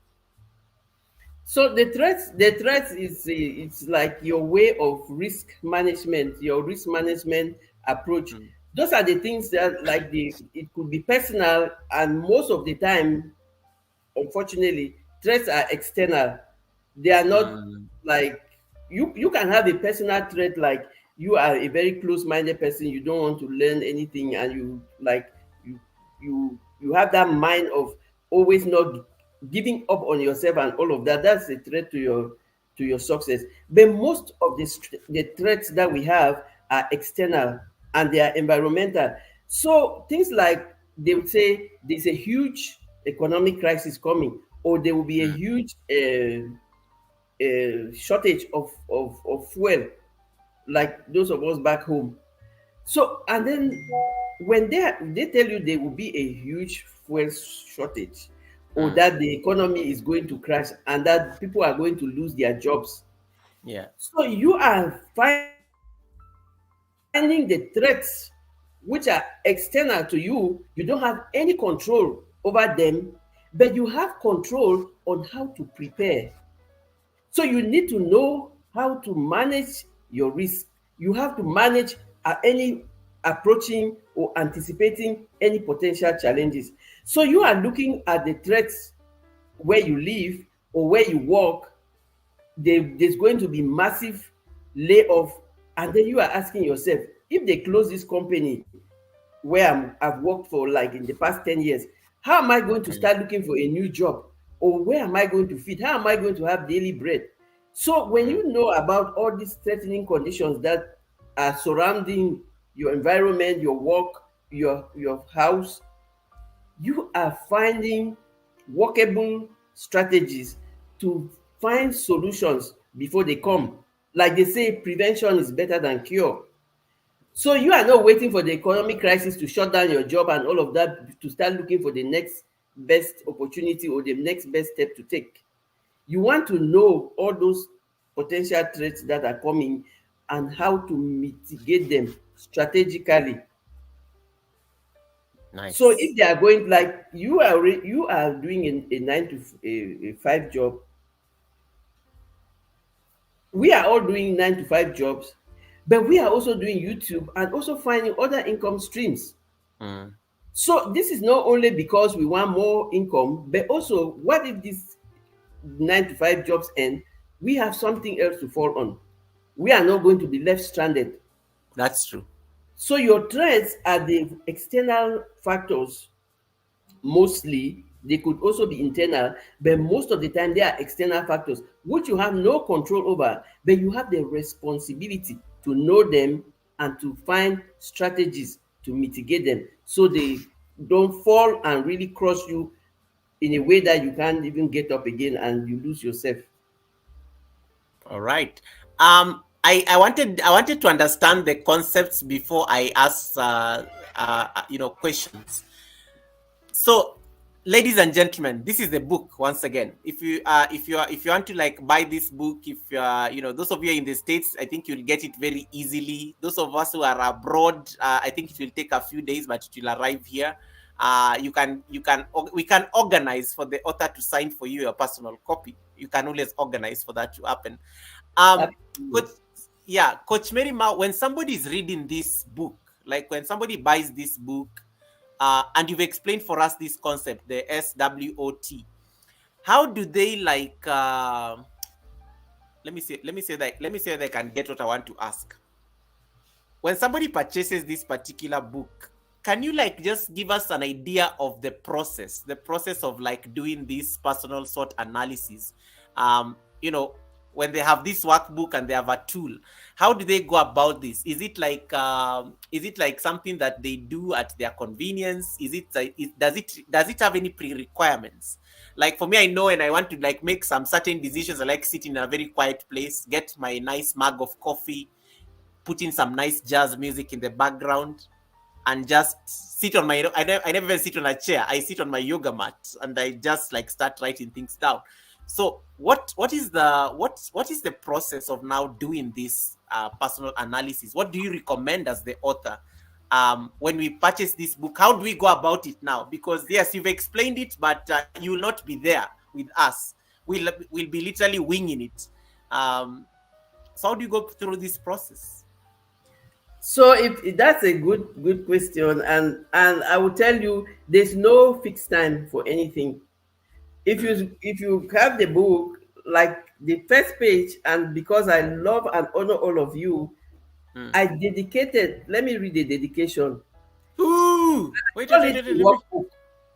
So the threats is it's like your way of risk management, your risk management approach. Those are the things that it could be personal, and most of the time, unfortunately, threats are external. They are not like you can have a personal threat, like you are a very close-minded person, you don't want to learn anything, and you have that mind of always not giving up on yourself and all of that. That's a threat to your success. But most of the threats that we have are external, and they are environmental. So things like, they would say there's a huge economic crisis coming, or there will be a huge shortage of fuel, like those of us back home. So, and then when they tell you there will be a huge fuel shortage, or that the economy is going to crash and that people are going to lose their jobs. Yeah. So you are finding the threats which are external to you. You don't have any control over them, but you have control on how to prepare. So you need to know how to manage your risk. You have to manage any approaching or anticipating any potential challenges. So you are looking at the threats where you live, or where you work, there's going to be massive layoff, and then you are asking yourself, if they close this company where I've worked for like in the past 10 years, how am I going to Mm, start looking for a new job? Or where am I going to feed? How am I going to have daily bread? So when mm. you know about all these threatening conditions that are surrounding your environment, your work, your house, you are finding workable strategies to find solutions before they Mm. come. Like they say, prevention is better than cure. So you are not waiting for the economic crisis to shut down your job and all of that to start looking for the next best opportunity or the next best step to take. You want to know all those potential threats that are coming and how to mitigate them strategically. So Nice. if they are going like you are doing a 9 to 5 job, we are all doing 9 to 5 jobs, but we are also doing YouTube and also finding other income streams. Mm. So this is not only because we want more income, but also what if these 9 to 5 jobs end? We have something else to fall on. We are not going to be left stranded. That's true. So your threats are the external factors. Mostly they could also be internal, but most of the time they are external factors which you have no control over, but you have the responsibility to know them and to find strategies to mitigate them so they don't fall and really crush you in a way that you can't even get up again and you lose yourself. All right. I wanted to understand the concepts before I ask questions. So, ladies and gentlemen, this is the book once again. If you want to like buy this book, if you are those of you in the States, I think you'll get it very easily. Those of us who are abroad, I think it will take a few days, but it will arrive here. We can organize for the author to sign for you a personal copy. You can always organize for that to happen. Um, Absolutely. Coach, yeah, Coach Mary Ma, when somebody is reading this book, like when somebody buys this book, and you've explained for us this concept, the SWOT. How do they like? Let me say that I can get what I want to ask. When somebody purchases this particular book, can you like just give us an idea of the process of like doing this personal SWOT analysis? Um, you know, when they have this workbook and they have a tool, how do they go about this? Is it like something that they do at their convenience? Is it like does it have any pre-requirements? Like for me, I know, and I want to like make some certain decisions. I like sitting in a very quiet place, get my nice mug of coffee, put in some nice jazz music in the background, and just sit on my I never even sit on a chair. I sit on my yoga mat and I just like start writing things down. So what is the process of now doing this personal analysis? What do you recommend as the author when we purchase this book? How do we go about it now? Because yes, you've explained it, but you will not be there with us. We'll be literally winging it. So how do you go through this process? So if that's a good question, and I will tell you there's no fixed time for anything. Mm, If you have the book, like the first page, and because I love and honor all of you, mm. I dedicated, let me read the dedication. Ooh, wait, Call wait, wait, it wait, a let me. workbook.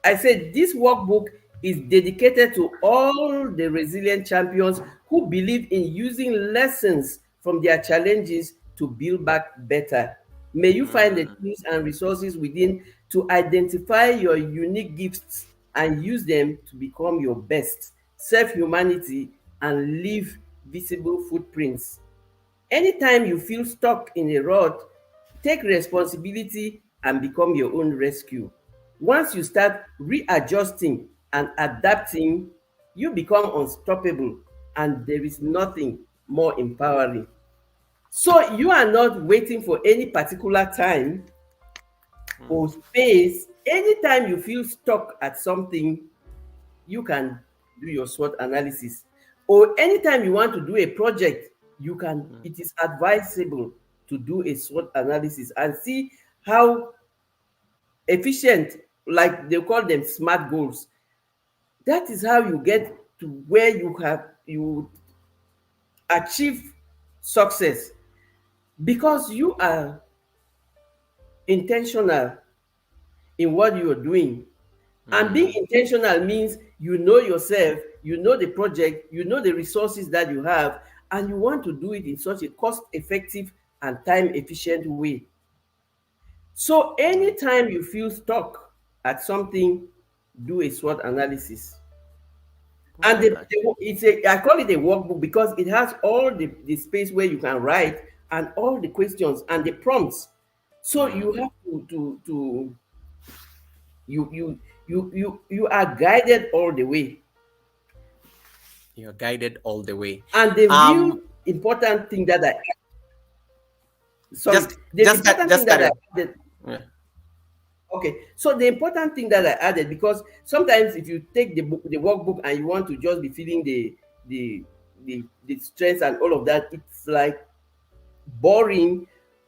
I said this workbook is dedicated to all the resilient champions who believe in using lessons from their challenges to build back better. May you find the Mm, tools and resources within to identify your unique gifts and use them to become your best self humanity and leave visible footprints. Anytime you feel stuck in a rut, take responsibility and become your own rescue. Once you start readjusting and adapting, you become unstoppable, and there is nothing more empowering. So you are not waiting for any particular time mm, or space. Anytime you feel stuck at something, you can do your SWOT analysis. Or anytime you want to do a project, mm. it is advisable to do a SWOT analysis and see how efficient, like they call them SMART goals. That is how you get to where you achieve success because you are intentional in what you are doing. And being Mm. intentional means you know yourself, you know the project, you know the resources that you have, and you want to do it in such a cost effective and time efficient way. So anytime you feel stuck at something, do a SWOT analysis. And Oh, that. it's a, I call it a workbook because it has all the space where you can write and all the questions and the prompts. So you Mm. have to you are guided all the way. You're guided all the way. And the real Um, important thing that I sorry, just the important thing just that carry I on. added. Yeah. Okay, so the important thing that I added, because sometimes if you take the book, the workbook, and you want to just be feeling the the stress and all of that, it's like boring,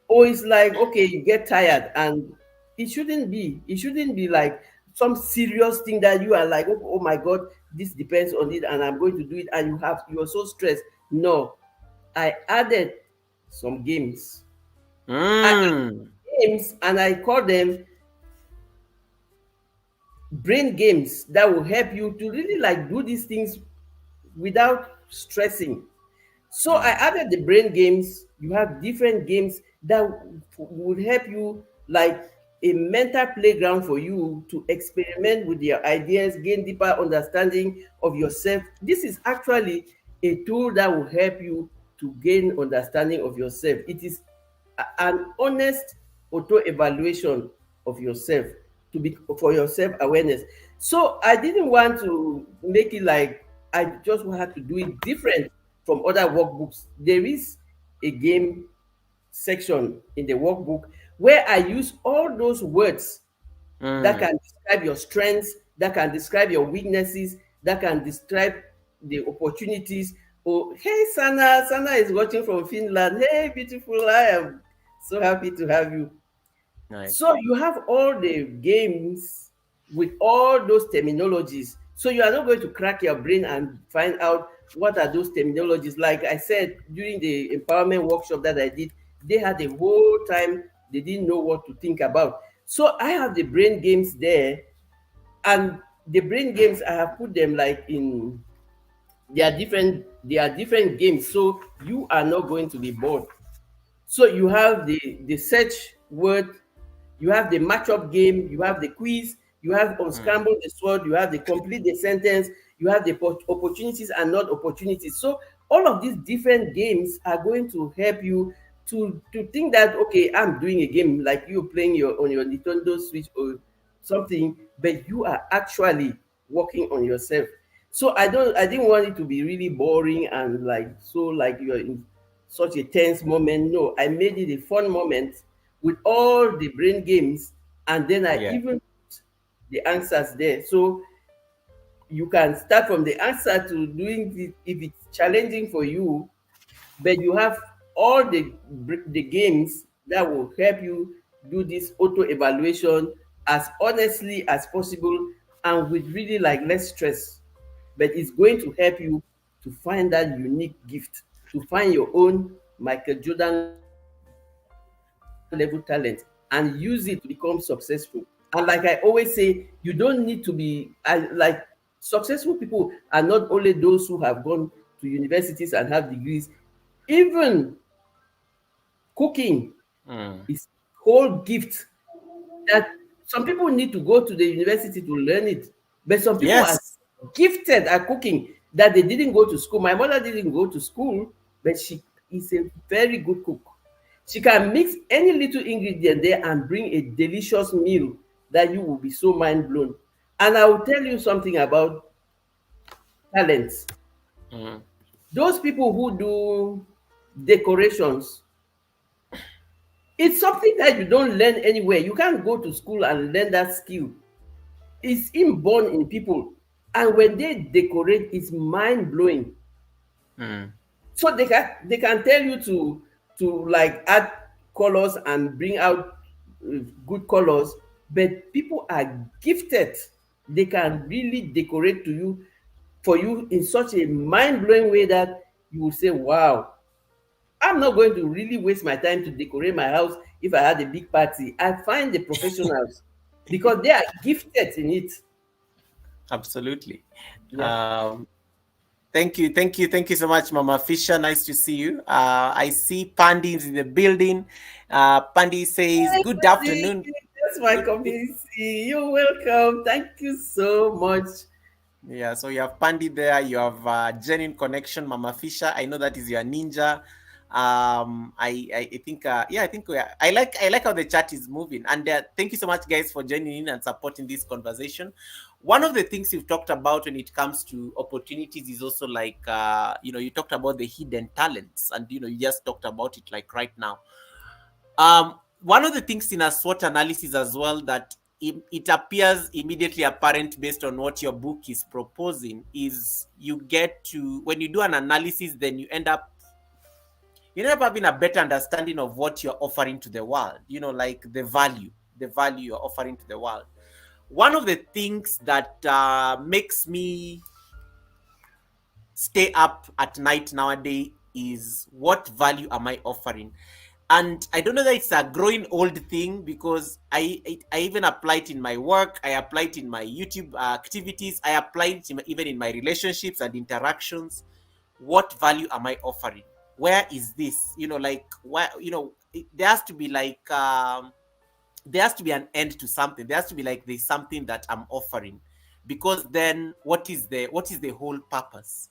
or it's like okay, you get tired, and it shouldn't be. It shouldn't be like some serious thing that you are like, oh, oh my god, this depends on it, and I'm going to do it, and you're so stressed. No, I added some games. I Mm. games and I call them brain games that will help you to really like do these things without stressing. So I Mm. added the brain games. You have different games that would help you, like a mental playground for you to experiment with your ideas, gain deeper understanding of yourself. This is actually a tool that will help you to gain understanding of yourself. It is an honest auto evaluation of yourself to be for your self awareness. So I didn't want to make it like I just had to do it different from other workbooks. There is a game section in the workbook where I use all those words that Mm. can describe your strengths, that can describe your weaknesses, that can describe the opportunities. Oh, hey, Sana. Sana is watching from Finland. Hey, beautiful. I am so happy to have you. Nice. So you have all the games with all those terminologies. So you are not going to crack your brain and find out what are those terminologies. Like I said during the empowerment workshop that I did, they had the whole time they didn't know what to think about. So I have the brain games there, and the brain games I have put them like in they are different games. So you are not going to be bored. So you have the search word, you have the matchup game, you have the quiz, you have Mm. unscramble the sword, you have the complete the sentence, you have the opportunities and not opportunities. So all of these different games are going to help you to think that okay, I'm doing a game like you playing your on your Nintendo Switch or something, but you are actually working on yourself. So I didn't want it to be really boring and like so like you're in such a tense moment. No, I made it a fun moment with all the brain games, and then I Yeah. even put the answers there. So you can start from the answer to doing it if it's challenging for you, but you have all the games that will help you do this auto evaluation as honestly as possible and with really like less stress. But it's going to help you to find that unique gift, to find your own Michael Jordan level talent and use it to become successful. And like I always say, you don't need to be like successful people are not only those who have gone to universities and have degrees. Even cooking Mm. is whole gift that some people need to go to the university to learn it, but some people are Yes. gifted at cooking that they didn't go to school. My mother didn't go to school, but she is a very good cook. She can mix any little ingredient there and bring a delicious meal that you will be so mind blown. And I will tell you something about talents. Mm. Those people who do decorations, it's something that you don't learn anywhere. You can't go to school and learn that skill. It's inborn in people. And when they decorate, it's mind blowing. Mm. So they can tell you to like add colors and bring out good colors, but people are gifted. They can really decorate to you. for you in such a mind-blowing way that you will say, wow, I'm not going to really waste my time to decorate my house if I had a big party. I find the professionals because they are gifted in it. Absolutely. Yeah. Um, thank you so much, Mama Fisher. Nice to see you. I see Pandis in the building. Pandi says, Hey, "Good buddy, afternoon." that's my Good, good. community. You're welcome. Thank you so much. Yeah, so you have Pandi there. You have genuine connection, Mama Fisher. I know that is your ninja. I think yeah, I think I like how the chat is moving. And thank you so much, guys, for joining in and supporting this conversation. One of the things you've talked about when it comes to opportunities is also like you talked about the hidden talents, and you just talked about it like right now. One of the things in a SWOT analysis as well that it appears immediately apparent based on what your book is proposing is you get to, when you do an analysis, then you end up having a better understanding of what you're offering to the world, like the value you're offering to the world. One of the things that makes me stay up at night nowadays is, what value am I offering? And I don't know that it's a growing old thing, because I even apply it in my work, I apply it in my YouTube activities, I apply it even in my relationships and interactions. What value am I offering? Where is this? Like, where, there has to be like there has to be an end to something. There has to be like, there's something that I'm offering, because then what is the whole purpose?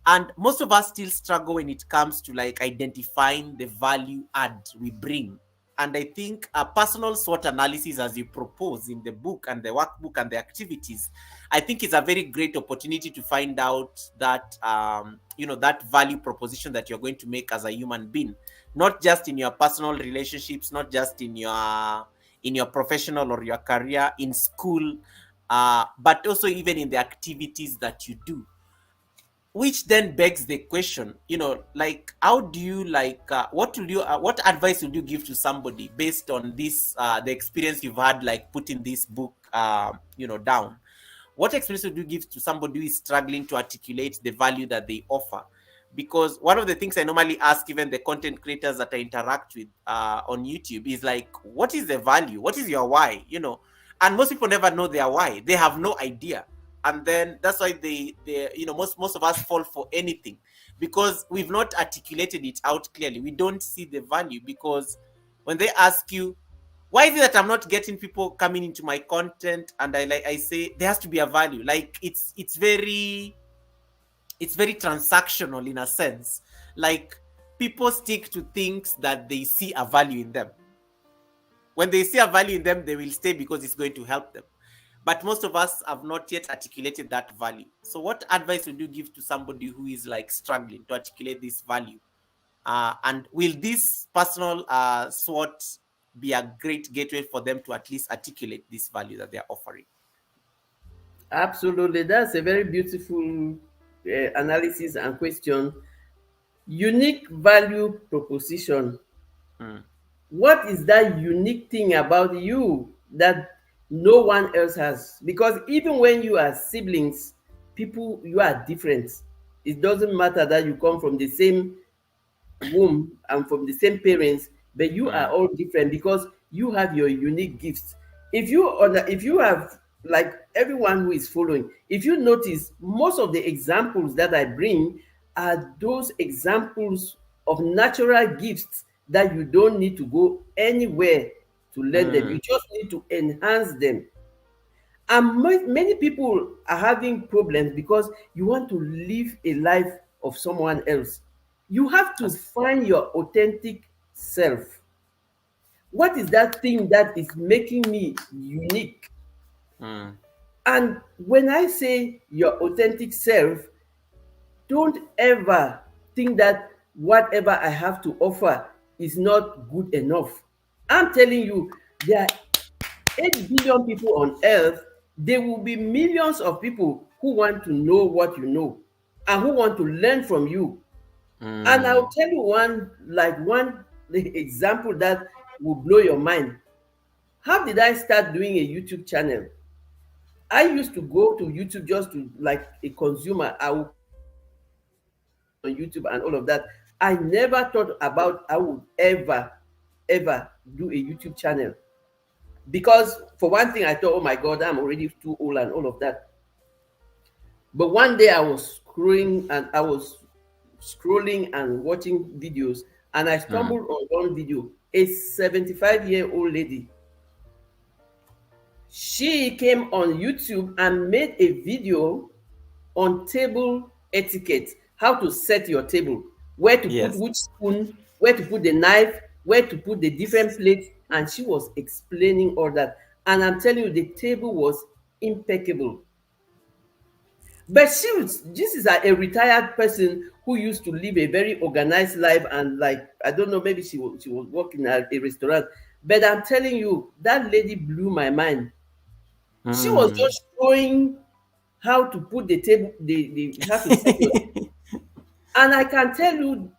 And most of us still struggle when it comes to like identifying the value add we bring. And I think a personal SWOT analysis, as you propose in the book and the workbook and the activities, I think is a very great opportunity to find out that that value proposition that you're going to make as a human being, not just in your personal relationships, not just in your professional or your career, in school, but also even in the activities that you do. Which then begs the question, like, how do you like what advice would you give to somebody based on this the experience you've had, like putting this book down? What experience would you give to somebody who is struggling to articulate the value that they offer? Because one of the things I normally ask even the content creators that I interact with on YouTube is like, what is the value? What is your why? And most people never know their why. They have no idea. And then that's why they most of us fall for anything, because we've not articulated it out clearly. We don't see the value, because when they ask you, why is it that I'm not getting people coming into my content, and I say there has to be a value. Like, it's very transactional in a sense. Like, people stick to things that they see a value in them. When they see a value in them, they will stay because it's going to help them. But most of us have not yet articulated that value. So what advice would you give to somebody who is like struggling to articulate this value? And will this personal SWOT be a great gateway for them to at least articulate this value that they're offering? Absolutely. That's a very beautiful analysis and question. Unique value proposition. Mm, What is that unique thing about you that no one else has? Because even when you are siblings, people, you are different. It doesn't matter that you come from the same womb and from the same parents, but you are mm, all different because you have your unique gifts. If you have, like everyone who is following, if you notice, most of the examples that I bring are those examples of natural gifts that you don't need to go anywhere to learn them. mm, You just need to enhance them. And many people are having problems because you want to live a life of someone else. You have to that's- find your authentic self. What is that thing that is making me unique? mm, And when I say your authentic self, don't ever think that whatever I have to offer is not good enough. I'm telling you, there are 8 billion people on earth. There will be millions of people who want to know what you know and who want to learn from you. And I'll mm, tell you one example that will blow your mind. How did I start doing a YouTube channel? I used to go to YouTube just to like a consumer. I would on YouTube and all of that. I never thought about I would ever do a YouTube channel because for one thing I thought, oh my God, I'm already too old and all of that. But one day I was scrolling and watching videos, and I stumbled on one video. A 75-year-old lady. She came on YouTube and made a video on table etiquette, how to set your table, where to put Yes. which spoon, where to put the knife, where to put the different plates, and she was explaining all that. And I'm telling you, the table was impeccable. But this is a retired person who used to live a very organized life, and like I don't know, maybe she was working at a restaurant. But I'm telling you, that lady blew my mind. She was just showing how to put the table, the how to set your, and I can tell you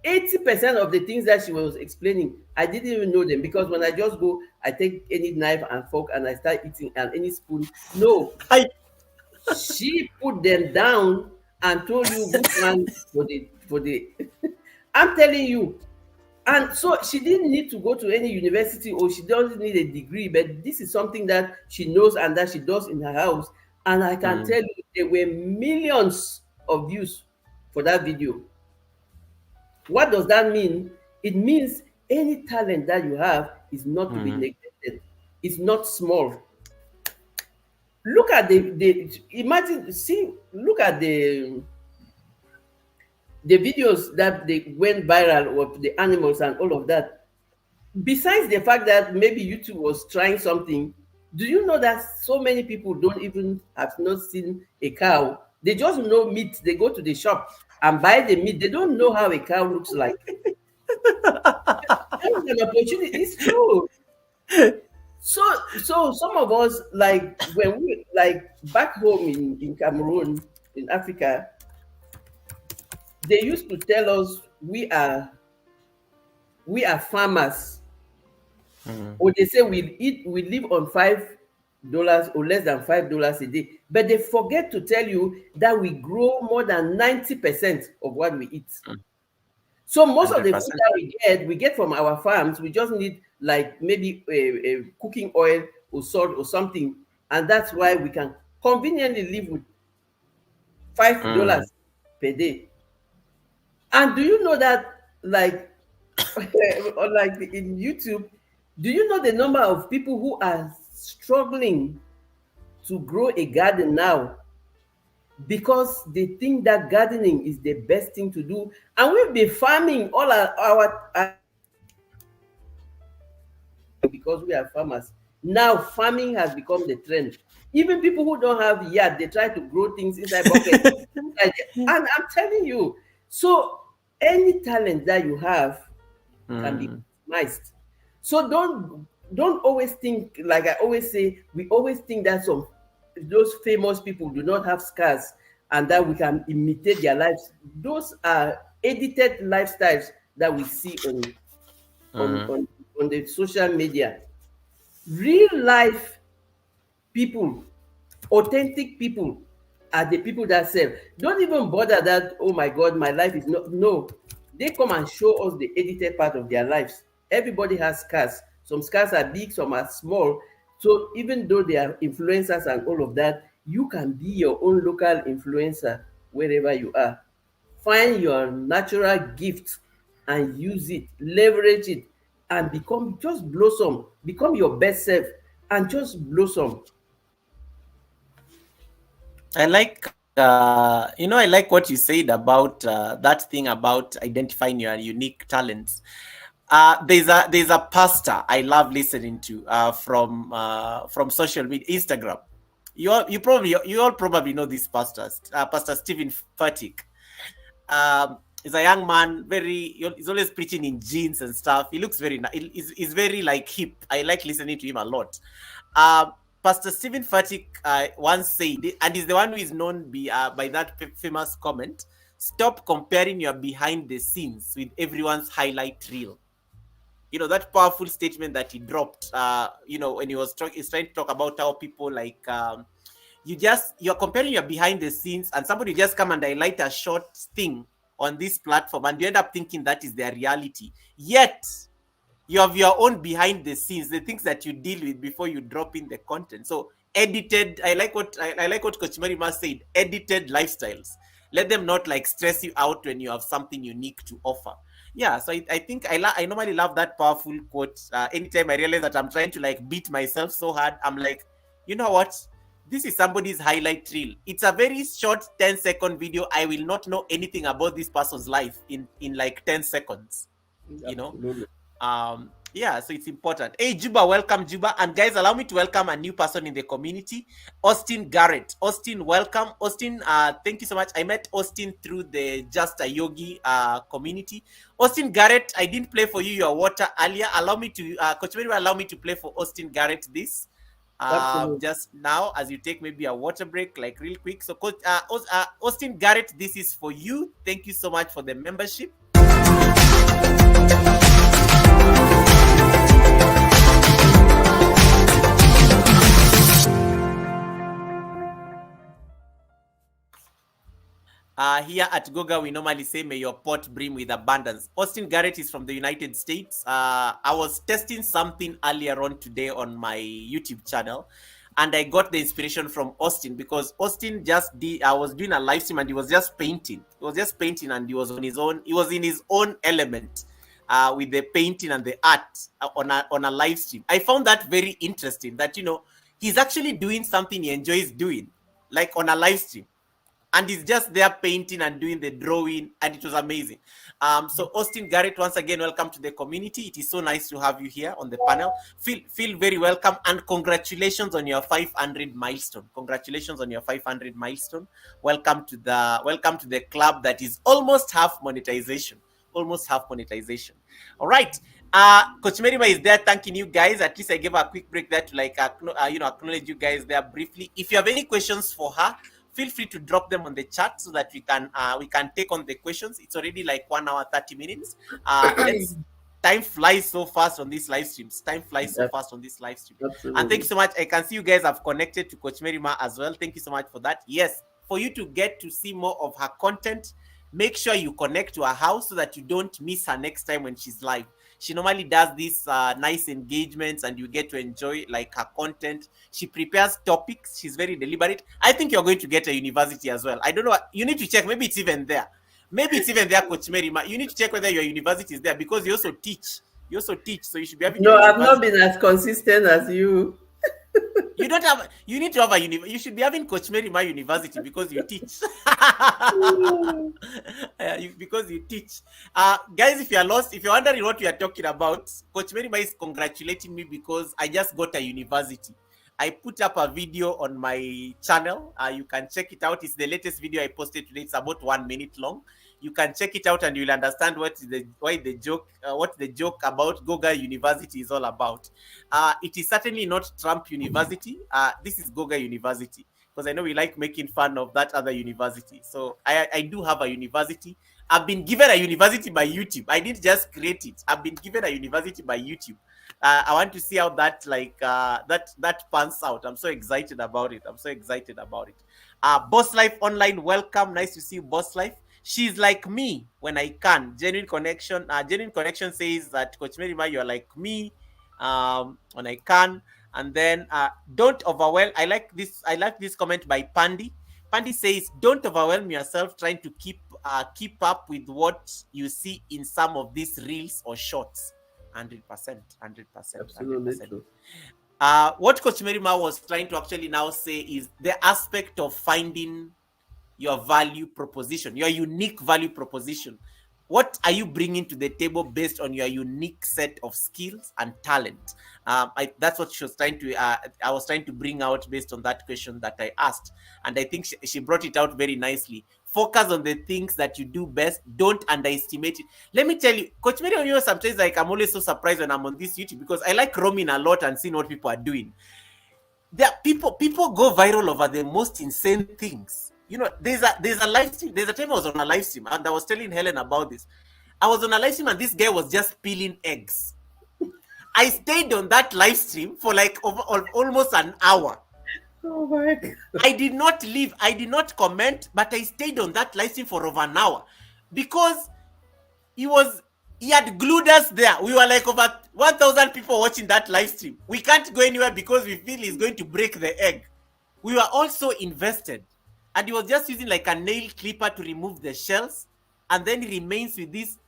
80% of the things that she was explaining, I didn't even know them because when I just go, I take any knife and fork and I start eating and any spoon. No, I she put them down and told you which one for the I'm telling you. And so she didn't need to go to any university or she doesn't need a degree, but this is something that she knows and that she does in her house. And I can tell you there were millions of views for that video. What does that mean? It means any talent that you have is not to be neglected. It's not small. Look at the imagine see look at the videos that they went viral of the animals and all of that. Besides the fact that maybe YouTube was trying something, do you know that so many people don't even have not seen a cow? They just know meat. They go to the shop and buy the meat. They don't know how a cow looks like. That is an opportunity. It's true. So some of us, like when we like back home in Cameroon, in Africa, they used to tell us we are farmers, or they say we live on $5 or less than $5 a day, but they forget to tell you that we grow more than 90% of what we eat. So most of the food 100%. that we get from our farms. We just need like maybe a cooking oil or salt or something, and that's why we can conveniently live with $5 per day. And do you know that, like, or like in YouTube, do you know the number of people who are struggling to grow a garden now because they think that gardening is the best thing to do? And we've been farming all our because we are farmers. Now farming has become the trend. Even people who don't have yard, they try to grow things inside buckets. And I'm telling you, so any talent that you have can be maximized. So don't always think, like I always say, we always think that those famous people do not have scars and that we can imitate their lives. Those are edited lifestyles that we see on the social media. Real life people, authentic people are the people that sell. Don't even bother that, oh my God, my life is not. No, they come and show us the edited part of their lives. Everybody has scars. Some scars are big, some are small. So even though they are influencers and all of that, you can be your own local influencer wherever you are. Find your natural gift and use it, leverage it, and just blossom, become your best self and just blossom. I like what you said about that thing about identifying your unique talents. There's a pastor I love listening to from social media, Instagram. You all probably know this pastor, Pastor Stephen Furtick. He's a young man, he's always preaching in jeans and stuff. He looks he's very like hip. I like listening to him a lot. Pastor Stephen Furtick once said, and he's the one who is known by that famous comment: "Stop comparing your behind the scenes with everyone's highlight reel." you know, that powerful statement that he dropped, you know, when he's trying to talk about how people like, you're comparing your behind the scenes, and somebody just come and highlight a short thing on this platform, and you end up thinking that is their reality. Yet you have your own behind the scenes, the things that you deal with before you drop in the content. So edited, I like what Coach Marima said, edited lifestyles. Let them not like stress you out when you have something unique to offer. Yeah, so I think I normally love that powerful quote. Anytime I realize that I'm trying to like beat myself so hard, I'm like, you know what, this is somebody's highlight reel. It's a very short 10-second video. I will not know anything about this person's life in like 10 seconds, you know. Absolutely. Yeah, so it's important. Hey Juba, welcome Juba. And guys, allow me to welcome a new person in the community, Austin Garrett. Austin, welcome. Austin, thank you so much. I met Austin through the Just a Yogi community. Austin Garrett, I didn't play for you your water earlier. Allow me to Coach Mary, allow me to play for Austin Garrett this Absolutely. just now as you take maybe a water break, like real quick. So Coach Austin Garrett, this is for you. Thank you so much for the membership. Here at Goga, we normally say, may your pot brim with abundance. Austin Garrett is from the United States. I was testing something earlier on today on my YouTube channel, and I got the inspiration from Austin because Austin I was doing a live stream and he was just painting. He was just painting and he was on his own. He was in his own element with the painting and the art on a live stream. I found that very interesting that, you know, he's actually doing something he enjoys doing, like on a live stream. And he's just there painting and doing the drawing, and it was amazing. So Austin Garrett, once again, welcome to the community. It is so nice to have you here on the panel. Feel very welcome, and congratulations on your 500 milestone. Congratulations on your 500 milestone. Welcome to the club that is almost half monetization. Almost half monetization. All right. Coach Merima is there thanking you guys. At least I gave her a quick break there to like acknowledge you guys there briefly. If you have any questions for her, feel free to drop them on the chat so that we can take on the questions. It's already like 1 hour 30 minutes. Time flies so fast on these live streams. Time flies so fast on this live stream. Absolutely. And thank you so much. I can see you guys have connected to Coach Merima as well. Thank you so much for that. Yes, for you to get to see more of her content, make sure you connect to her house so that you don't miss her next time when she's live. She normally does these nice engagements and you get to enjoy like her content. She prepares topics. She's very deliberate. I think you're going to get a university as well. I don't know. You need to check. Maybe it's even there. Coach Merima. You need to check whether your university is there because you also teach. So you should be having. No, I've not been as consistent as you. You need to have a university. You should be having Coach Merima University because you teach. Because you teach. Guys, if you're lost, if you're wondering what we are talking about, Coach Merima is congratulating me because I just got a university. I put up a video on my channel. You can check it out. It's the latest video I posted today. It's about 1 minute long. You can check it out and you'll understand what the joke about Goga University is all about. It is certainly not Trump University. This is Goga University because I know we like making fun of that other university. So I do have a university. I've been given a university by YouTube. I didn't just create it. I've been given a university by YouTube. I want to see how that that pans out. I'm so excited about it. Boss Life Online, welcome. Nice to see you, Boss Life. She's like me when I can. Genuine Connection. Genuine Connection says that Coach Merima, you're like me when I can. And then don't overwhelm. I like this comment by Pandy. Pandy says, don't overwhelm yourself trying to keep up with what you see in some of these reels or shorts. 100%. Absolutely true. What Coach Merima was trying to actually now say is the aspect of finding your value proposition, your unique value proposition. What are you bringing to the table based on your unique set of skills and talent? That's what she was trying to. I was trying to bring out based on that question that I asked, and I think she brought it out very nicely. Focus on the things that you do best. Don't underestimate it. Let me tell you, Coach Mary, you know, sometimes like I'm always so surprised when I'm on this YouTube because I like roaming a lot and seeing what people are doing. There people go viral over the most insane things. You know, there's a live stream. There's a time I was on a live stream and I was telling Helen about this. I was on a live stream and this guy was just peeling eggs. I stayed on that live stream for like almost an hour. Oh my God. I did not leave. I did not comment, but I stayed on that live stream for over an hour because he was he had glued us there. We were like over 1,000 people watching that live stream. We can't go anywhere because we feel he's going to break the egg. We were also invested, and he was just using like a nail clipper to remove the shells, and then he remains with this.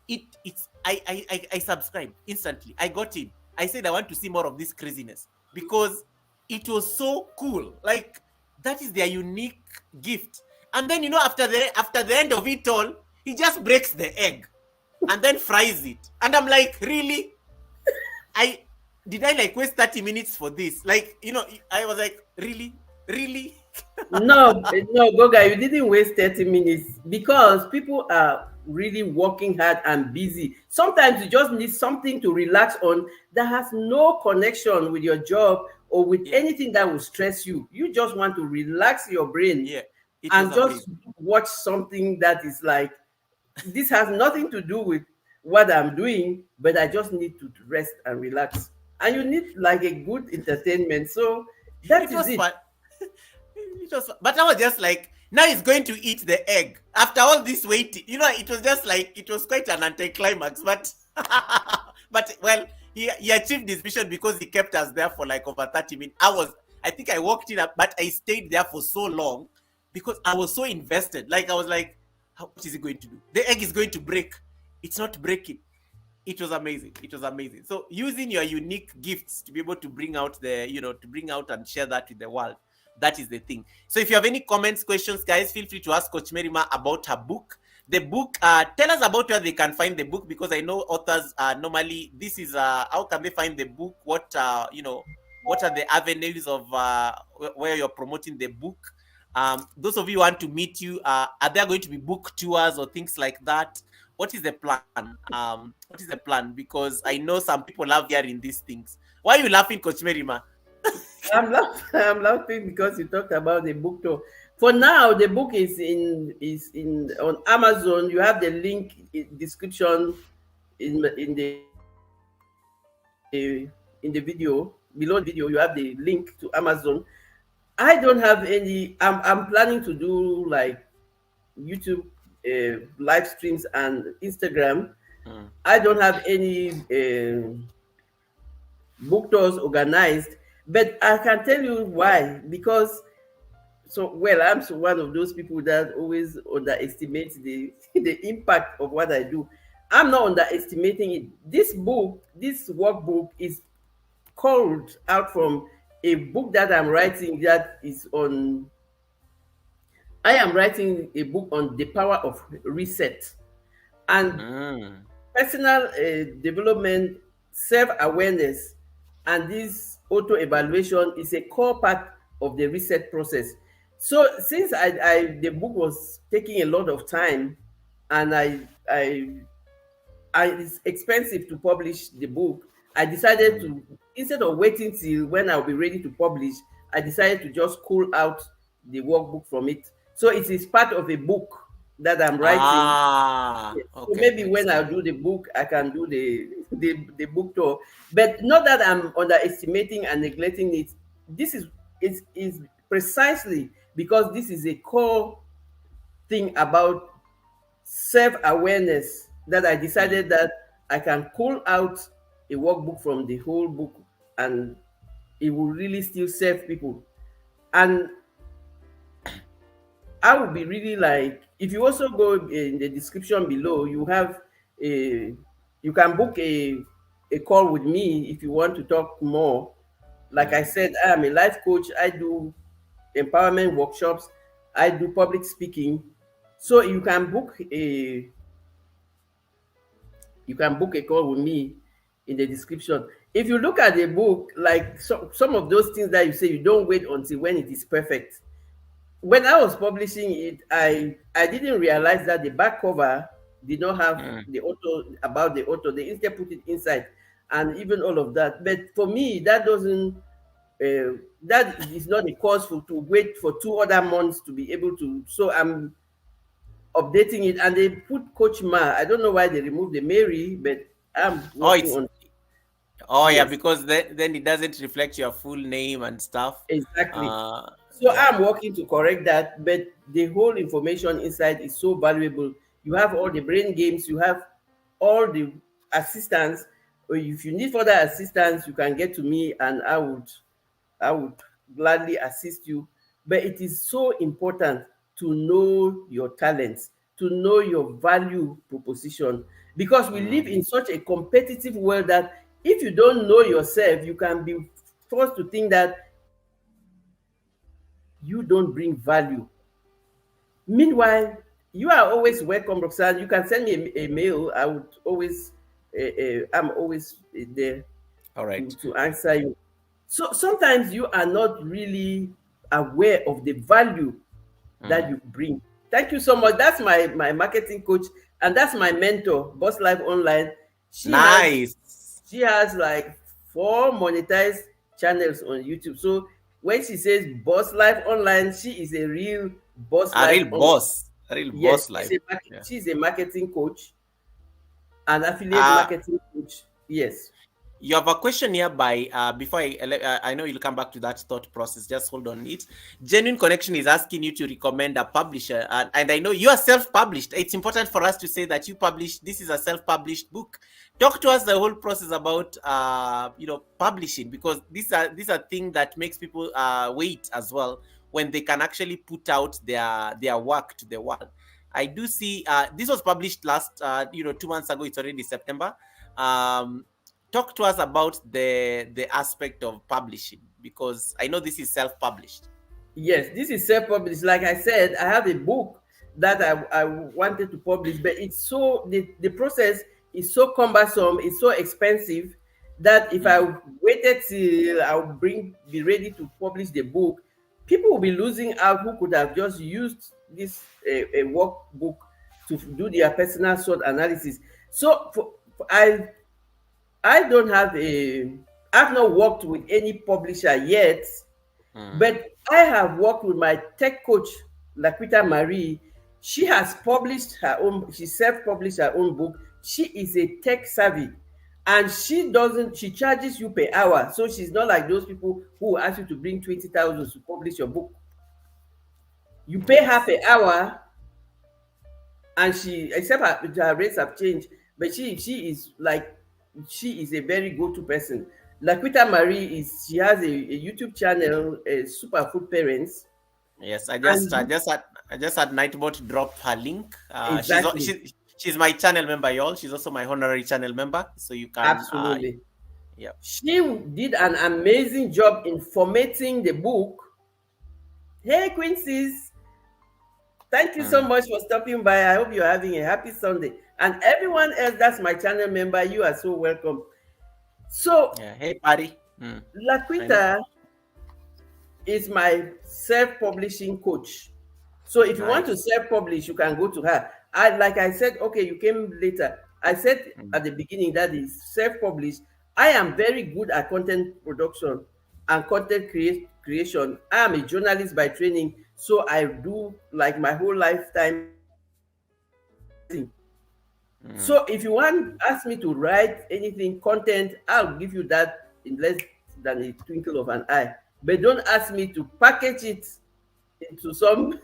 I subscribed instantly. I got in. I said I want to see more of this craziness because it was so cool. Like that is their unique gift. And then after the end of it all, he just breaks the egg and then fries it. And I'm like, really? I did I like waste 30 minutes for this? Like, I was like, really? Really? No, no, Goga, you didn't waste 30 minutes because people are really working hard and busy. Sometimes you just need something to relax on that has no connection with your job or with Yeah. anything that will stress you. You just want to relax your brain Yeah. It was and just amazing. watch something that is like, this has nothing to do with what I'm doing, but I just need to rest and relax. And you need like a good entertainment. So that It is was it. fun. But I was just like, now he's going to eat the egg. After all this waiting, it was just like, it was quite an anticlimax. But, but well, he achieved his mission because he kept us there for like over 30 minutes. I think I walked in, but I stayed there for so long because I was so invested. Like, I was like, what is he going to do? The egg is going to break. It's not breaking. It was amazing. It was amazing. So using your unique gifts to be able to bring out to bring out and share that with the world, that is the thing. So if you have any comments, questions, guys, feel free to ask Coach Merima about her book. The book, tell us about where they can find the book, because I know authors normally, this is how can they find the book? What what are the avenues of where you're promoting the book? Those of you who want to meet you, are there going to be book tours or things like that? What is the plan? What is the plan? Because I know some people love hearing these things. Why are you laughing, Coach Merima? I'm laughing. I'm laughing because you talked about the book tour. For now, the book is in on Amazon. You have the link in description in the video below the video. You have the link to Amazon. I don't have any. I'm planning to do like YouTube live streams and Instagram. Mm. I don't have any book tours organized, but I can tell you why. Because I'm one of those people that always underestimates the the impact of what I do. I'm not underestimating it. This book, this workbook, is called out from a book that I'm writing. I am writing a book on the power of reset and Mm. personal development, self-awareness, and this auto-evaluation is a core part of the reset process. So since the book was taking a lot of time, and it's expensive to publish the book, I decided Mm. to, instead of waiting till when I'll be ready to publish, I decided to just pull out the workbook from it. So it is part of a book that I'm writing. Yes. So Okay, maybe makes when I sense. do the book, I can do the book tour. But not that I'm underestimating and neglecting it. This is precisely because this is a core thing about self-awareness that I Mm. decided that I can pull out a workbook from the whole book, and it will really still serve people. And I would be really like, if you also go in the description below, you have a, you can book a call with me if you want to talk more. Like I Mm. said, I am a life coach. I do empowerment workshops. I do public speaking. So you can book a call with me in the description. If you look at the book, like some of those things that you say, you don't wait until when it is perfect. When I was publishing it, I didn't realize that the back cover did not have Mm. the author, about the author. They instead put it inside, and even all of that. But for me, that doesn't. That is not a cause for to wait for 2 other months to be able to. So I'm updating it, and they put Coach Ma. I don't know why they removed the Mary, but I'm Oh, working on. Oh yeah, Yes, because then it doesn't reflect your full name and stuff. exactly. Uh, So yeah. I'm working to correct that, but the whole information inside is so valuable. You have all the brain games, you have all the assistance. Or if you need further assistance, you can get to me, and I would gladly assist you. But it is so important to know your talents, to know your value proposition, because we live Mm, in such a competitive world that if you don't know yourself, you can be forced to think that you don't bring value. Meanwhile, you are always welcome, Roxanne. You can send me a mail. I would always, I'm always there all right. to answer you. So sometimes you are not really aware of the value that Mm. you bring. Thank you so much. That's my marketing coach, and that's my mentor, Boss Life Online. She has Nice. she has like 4 monetized channels on YouTube. So when she says Boss Life Online, she is a real Boss A Life real Online. boss. A real Yes, boss life. Yeah. she's a marketing coach, an affiliate Uh, marketing coach. Yes. you have a question here by before I know you'll come back to that thought process. Just hold on it. Genuine Connection is asking you to recommend a publisher, and I know you are self-published. It's important for us to say that you published. This is a self-published book. Talk to us the whole process about publishing, because these are things that makes people wait as well when they can actually put out their work to the world. I do see this was published last 2 months ago. It's already September. Um, Talk to us about the aspect of publishing, because I know this is self-published. Yes, this is self-published. Like I said, I have a book that I wanted to publish, but it's so the process is so cumbersome, it's so expensive that if Mm. I waited till I'll be ready to publish the book, people will be losing out who could have just used this a workbook to do their personal SWOT analysis. So I don't have a I've not worked with any publisher yet, Mm. but I have worked with my tech coach, Laquita Marie. She has published her own, she self-published her own book. She is a tech savvy, and she charges you per hour. So she's not like those people who ask you to bring 20,000 to publish your book. You pay her Yes. per hour, and except her rates have changed, but she is a very go-to person. Laquita Marie she has a YouTube channel, Superfood Parents, Yes. I just I and just had I just had Nightbot drop her link. exactly, She's my channel member, y'all. She's also my honorary channel member. So you can absolutely. yeah. She did an amazing job in formatting the book. Hey, Quincy's, thank you so Mm. much for stopping by. I hope you're having a happy Sunday. And everyone else that's my channel member, you are so welcome. So, Yeah. Hey, Patty. Mm. I know. Laquita is my self-publishing coach. So if you want to Nice. self-publish, you can go to her. Like I said, okay, you came later. I said Mm. at the beginning that is self-published. I am very good at content production and content creation. I am a journalist by training, so I do like my whole lifetime advertising. Mm. So if you want ask me to write anything content, I'll give you that in less than a twinkle of an eye. But don't ask me to package it into some.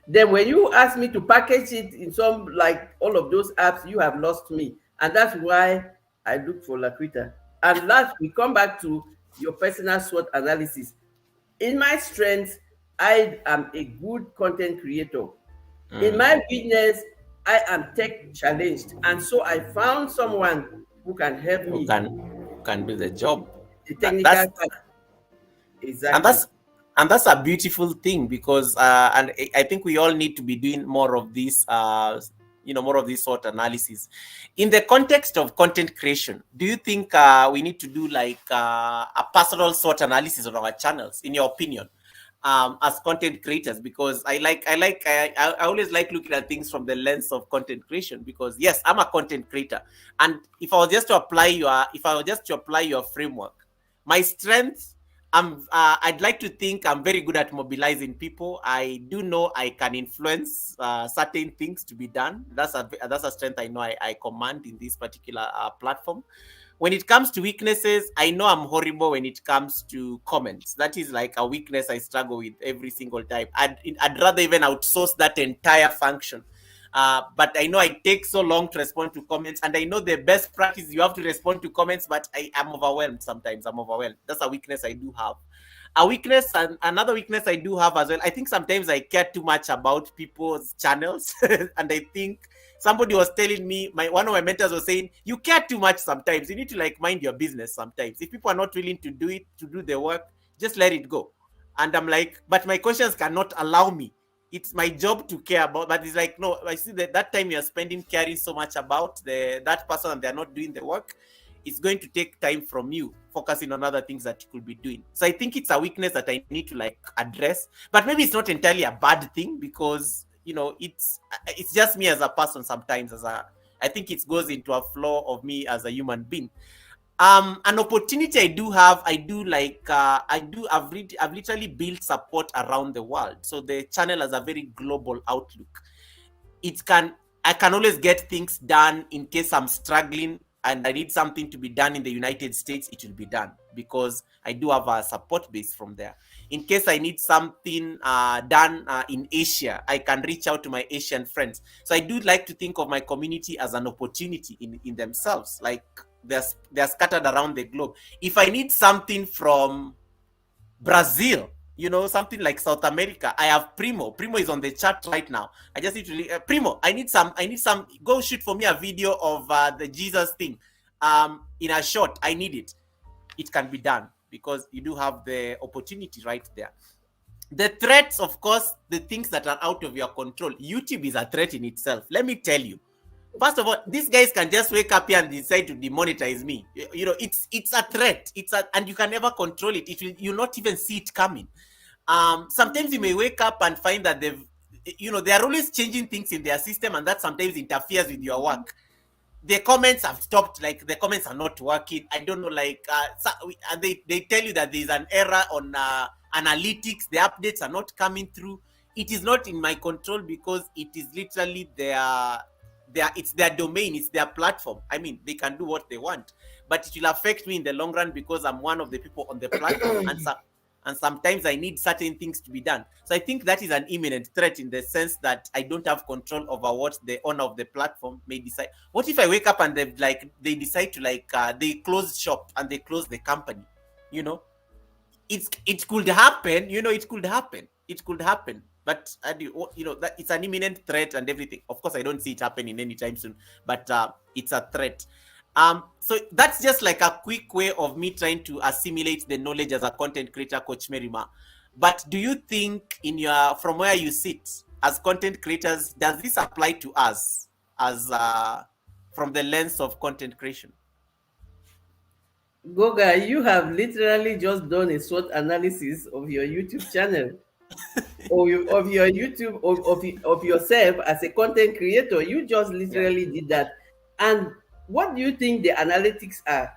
Then when you ask me to package it in some like all of those apps, you have lost me. And that's why I look for Laquita. And last, we come back to your personal SWOT analysis. In my strengths, I am a good content creator. In Mm. my business, I am tech challenged. And so I found someone who can help Who me, can do the job. the That technical that's part. and Exactly. that's and that's a beautiful thing, because and I think we all need to be doing more of this more of this sort of analysis in the context of content creation. Do you think we need to do like a personal sort analysis on our channels, in your opinion, as content creators? Because I always like looking at things from the lens of content creation, because yes, I'm a content creator, and if I was just to apply your framework, my strength, I'd like to think I'm very good at mobilizing people. I do know I can influence certain things to be done. That's a strength I know I command in this particular platform. When it comes to weaknesses, I know I'm horrible when it comes to comments. That is like a weakness I struggle with every single time. I'd rather even outsource that entire function. But I know I take so long to respond to comments, and I know the best practice you have to respond to comments, but I am overwhelmed sometimes. I'm overwhelmed. That's a weakness I do have. A weakness, and another weakness I do have as well, I think sometimes I care too much about people's channels. And I think somebody was telling me, one of my mentors was saying, you care too much sometimes. You need to like mind your business sometimes. If people are not willing to do it, to do the work, just let it go. And I'm like, but my conscience cannot allow me. It's my job to care about, but it's like, no, I see that time you're spending caring so much about that person and they're not doing the work, it's going to take time from you focusing on other things that you could be doing. So I think it's a weakness that I need to like address, but maybe it's not entirely a bad thing, because it's just me as a person sometimes. I think it goes into a flaw of me as a human being. An opportunity I do have, I've literally built support around the world. So the channel has a very global outlook. I can always get things done in case I'm struggling and I need something to be done in the United States, it will be done because I do have a support base from there. In case I need something done in Asia, I can reach out to my Asian friends. So I do like to think of my community as an opportunity in themselves. Like they're scattered around the globe. If I need something from Brazil, something like South America, I have Primo. Primo is on the chat right now. I just need to Primo, I need some, go shoot for me a video of the Jesus thing in a short. I need it. It can be done because you do have the opportunity right there. The threats, of course, the things that are out of your control. YouTube is a threat in itself. Let me tell you. First of all, these guys can just wake up here and decide to demonetize me. It's a threat. And you can never control it. You'll not even see it coming. Sometimes you may wake up and find that they are always changing things in their system, and that sometimes interferes with your work. The comments have stopped, like the comments are not working. I don't know, and they tell you that there's an error on analytics. The updates are not coming through. It is not in my control because it is literally it's their domain, it's their platform. I mean, they can do what they want, but it will affect me in the long run because I'm one of the people on the platform, and sometimes I need certain things to be done. So I think that is an imminent threat in the sense that I don't have control over what the owner of the platform may decide. What if I wake up and they decide to they close shop and they close the company? It could happen. It could happen. But that it's an imminent threat and everything. Of course, I don't see it happening anytime soon, but it's a threat. So that's just like a quick way of me trying to assimilate the knowledge as a content creator, Coach Merima. But do you think from where you sit as content creators, does this apply to us as from the lens of content creation? Goga, you have literally just done a SWOT analysis of your YouTube channel. of your YouTube of yourself as a content creator. You just literally did that. And what do you think the analytics are?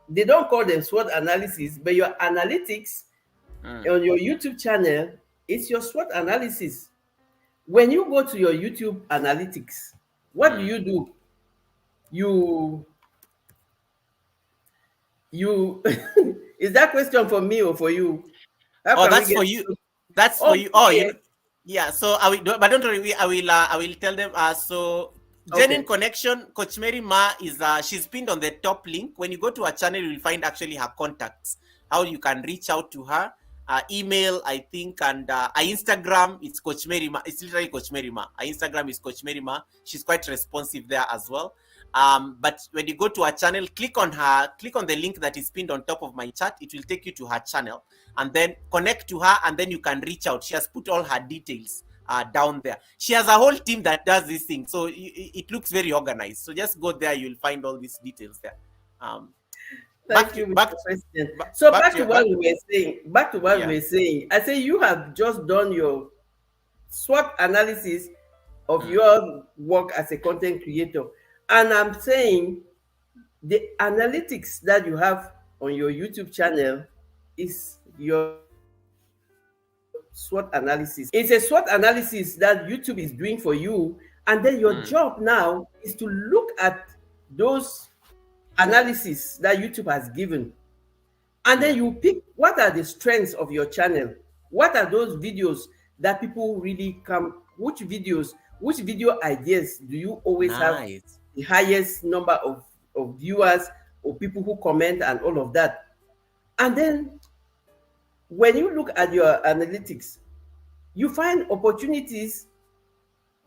They don't call them SWOT analysis, but your analytics on your YouTube channel is your SWOT analysis. When you go to your YouTube analytics, what do? You is that question for me or for you? That's for you. That's for you. Yeah. So but don't worry. I will tell them. So Genuine Connection, Coach Mary Ma is she's pinned on the top link. When you go to her channel, you will find actually her contacts, how you can reach out to her. Email, I think, and Instagram, it's Coach Mary Ma. It's literally Coach Mary Ma. Her Instagram is Coach Mary Ma. She's quite responsive there as well. But when you go to her channel, click on the link that is pinned on top of my chat. It will take you to her channel, and then connect to her, and then you can reach out. She has put all her details down there. She has a whole team that does this thing, so it looks very organized. So just go there, you'll find all these details there. Back to what we were saying. I say you have just done your SWOT analysis of your work as a content creator. And I'm saying the analytics that you have on your YouTube channel is your SWOT analysis. It's a SWOT analysis that YouTube is doing for you. And then your job now is to look at those analysis that YouTube has given. And then Yeah. you pick what are the strengths of your channel. What are those videos that people really come? Which videos, which video ideas do you always have Nice. the highest number of viewers or people who comment and all of that? And then when you look at your analytics, you find opportunities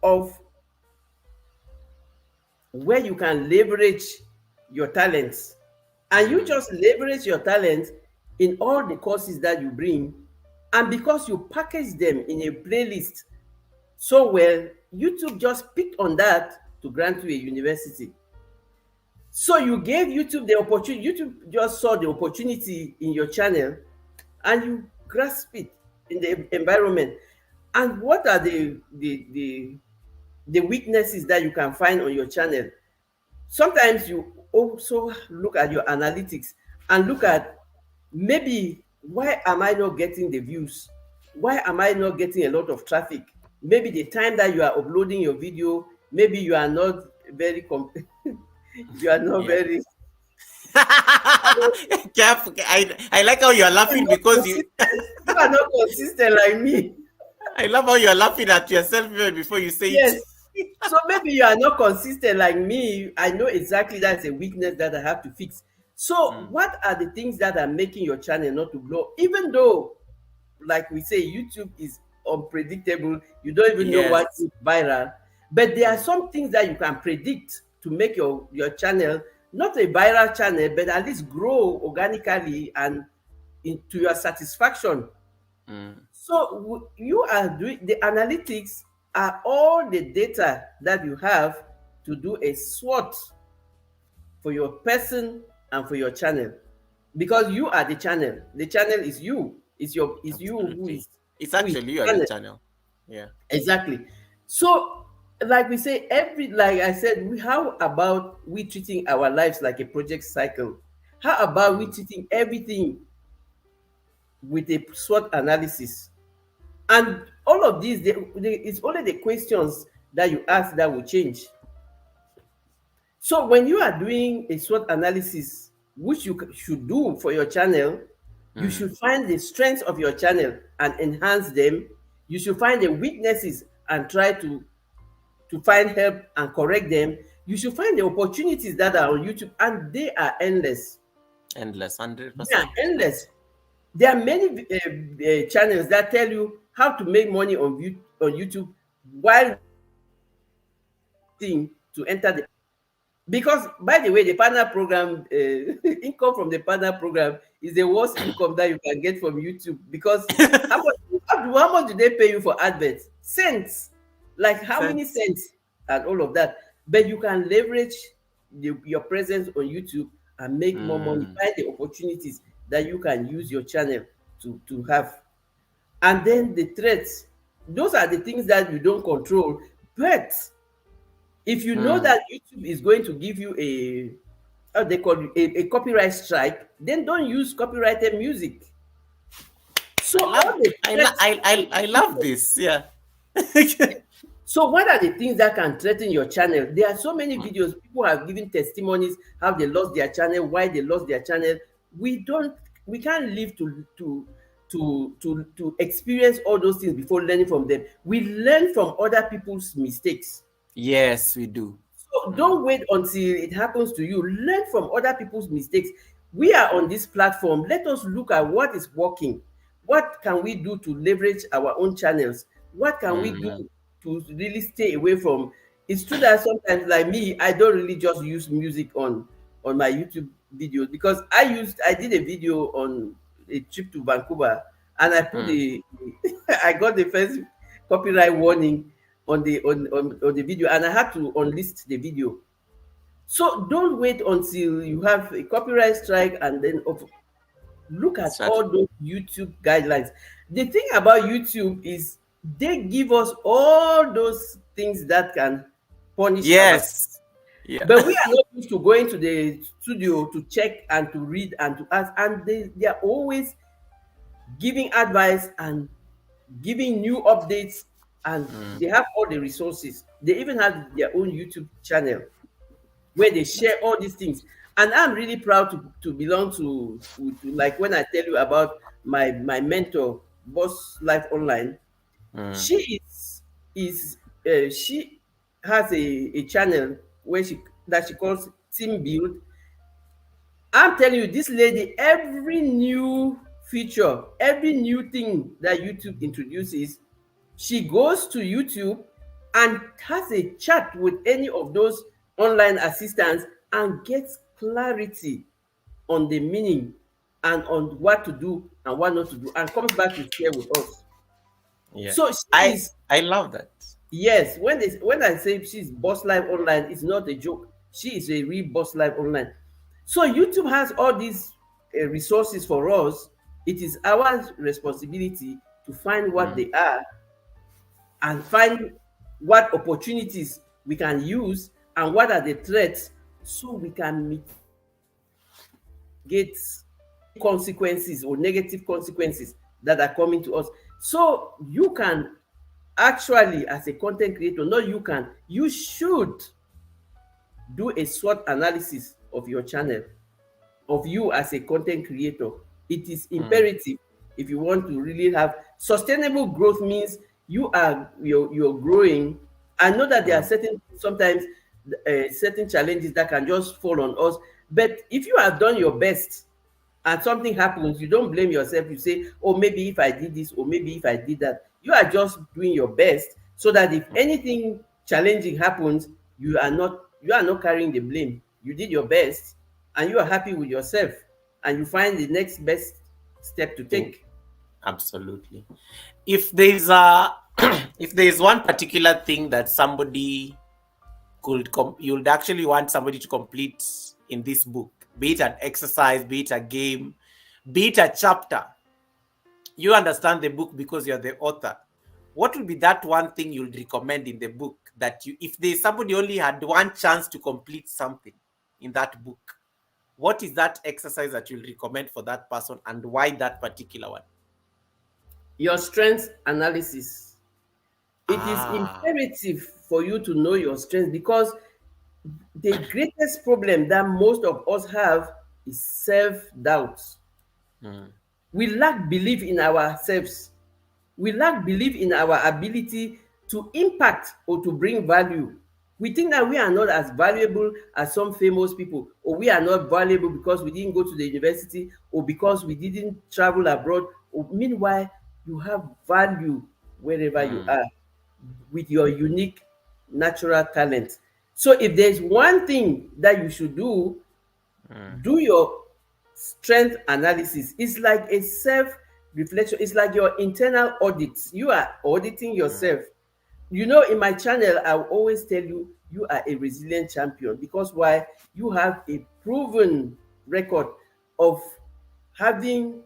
of where you can leverage your talents. And you just leverage your talents in all the courses that you bring. And because you package them in a playlist so well, YouTube just picked on that to grant you a university. So you gave YouTube the opportunity, YouTube just saw the opportunity in your channel and you grasp it in the environment. And what are the weaknesses that you can find on your channel? Sometimes you also look at your analytics and look at maybe why am I not getting the views? Why am I not getting a lot of traffic? Maybe the time that you are uploading your video, maybe you are not very you are not Yeah. very Careful. I like how you're laughing because you. you are not consistent like me. I love how you're laughing at yourself even before you say it. Yes. So maybe you are not consistent like me. I know exactly that's a weakness that I have to fix. So what are the things that are making your channel not to blow? Even though, like we say, YouTube is unpredictable. You don't even know what Yes. is viral. But there are some things that you can predict to make your channel not a viral channel, but at least grow organically and into your satisfaction. Mm. So you are doing the analytics are all the data that you have to do a SWOT for your person and for your channel, because you are the channel. The channel is you. It's you Absolutely. It's who is actually you the at the channel. channel. Yeah. Exactly. So, like we say, like I said, how about we treating our lives like a project cycle? How about we treating everything with a SWOT analysis? And all of these, it's only the questions that you ask that will change. So when you are doing a SWOT analysis, which you should do for your channel, you should find the strengths of your channel and enhance them. You should find the weaknesses and try to find help and correct them. You should find the opportunities that are on YouTube, and they are endless. Endless, They are 100%. endless. There are many channels that tell you how to make money on YouTube while waiting to enter the. Because, by the way, the partner program, income from the partner program is the worst income that you can get from YouTube. Because how much, how much do they pay you for adverts? Cents. Like how many Sense. cents and all of that. But you can leverage your presence on YouTube and make more money. Find the opportunities that you can use your channel to have. And then the threats, those are the things that you don't control. But if you know that YouTube is going to give you a how they call it, a copyright strike, then don't use copyrighted music. So I love all the I, lo- threats. I love this. Yeah. So what are the things that can threaten your channel? There are so many videos. People have given testimonies how they lost their channel, why they lost their channel. We can't live to experience all those things before learning from them. We learn from other people's mistakes. Yes, we do. So don't wait until it happens to you. Learn from other people's mistakes. We are on this platform. Let us look at what is working. What can we do to leverage our own channels? What can we do to really stay away from? It's true that sometimes, like me, I don't really just use music on my YouTube videos, because I did a video on a trip to Vancouver, and I put the I got the first copyright warning on the video, and I had to unlist the video. So don't wait until you have a copyright strike and then look at Start. all those YouTube guidelines. The thing about YouTube is they give us all those things that can punish our. Yes. Yeah. But we are not used to going to the studio to check and to read and to ask, and they are always giving advice and giving new updates, and they have all the resources. They even have their own YouTube channel where they share all these things. And I'm really proud to belong to like when I tell you about my mentor, Boss Life Online. Mm, She is she has a channel where she calls Team Build. I'm telling you, this lady, every new feature, every new thing that YouTube introduces, she goes to YouTube and has a chat with any of those online assistants and gets clarity on the meaning and on what to do and what not to do, and comes back to share with us. yeah. So she I is, I love that. yes, when I say she's Boss Life Online, it's not a joke. She is a real Boss Life Online. So YouTube has all these resources for us. It is our responsibility to find what Mm, they are and find what opportunities we can use and what are the threats, so we can mitigate any consequences or negative consequences that are coming to us. So you can actually, as a content creator, not you can, you should do a SWOT analysis of your channel, of you as a content creator. It is mm, imperative if you want to really have sustainable growth. Means you're growing. I know that there are mm, certain sometimes certain challenges that can just fall on us, but if you have done your best and something happens, you don't blame yourself. You say, oh, maybe if I did this, or maybe if I did that. You are just doing your best, so that if anything challenging happens, you are not carrying the blame. You did your best and you are happy with yourself, and you find the next best step to thing. take. Absolutely. If there's a if there's one particular thing that somebody you'd actually want somebody to complete in this book, be it an exercise, be it a game, be it a chapter, you understand the book because you're the author. What would be that one thing you'd recommend in the book that you, if there's somebody only had one chance to complete something in that book, what is that exercise that you'll recommend for that person and why that particular one? Your strengths analysis. It is Ah. imperative for you to know your strengths, because the greatest problem that most of us have is self-doubt. Mm, We lack belief in ourselves. We lack belief in our ability to impact or to bring value. We think that we are not as valuable as some famous people, or we are not valuable because we didn't go to the university, or because we didn't travel abroad. Or, meanwhile, you have value wherever you mm, are with your unique natural talent. So, if there's one thing that you should do, mm, do your strength analysis. It's like a self reflection, it's like your internal audit. You are auditing mm, yourself. You know, in my channel, I will always tell you, you are a resilient champion. Because why? You have a proven record of having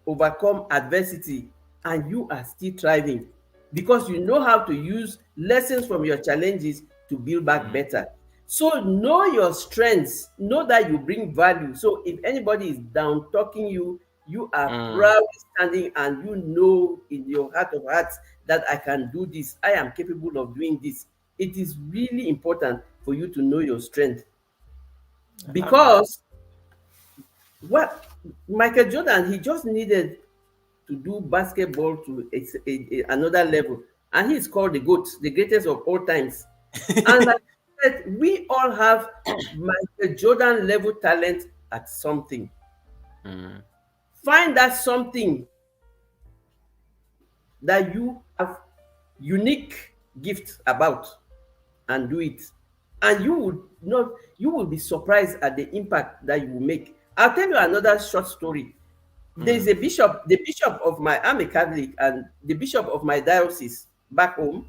overcome adversity, and you are still thriving, because you know how to use lessons from your challenges to build back mm, better. So know your strengths, know that you bring value. So if anybody is down talking you, you are mm. proudly standing, and you know in your heart of hearts that I can do this, I am capable of doing this. It is really important for you to know your strength, I love that. because what Michael Jordan, he just needed to do basketball to another level, and he's called the GOAT, the greatest of all times. And like I said, we all have Michael Jordan level talent at something. Mm, Find that something that you have unique gift about, and do it. And you will be surprised at the impact that you will make. I'll tell you another short story. There's mm, a bishop, the bishop of my, I'm a Catholic, and the bishop of my diocese back home,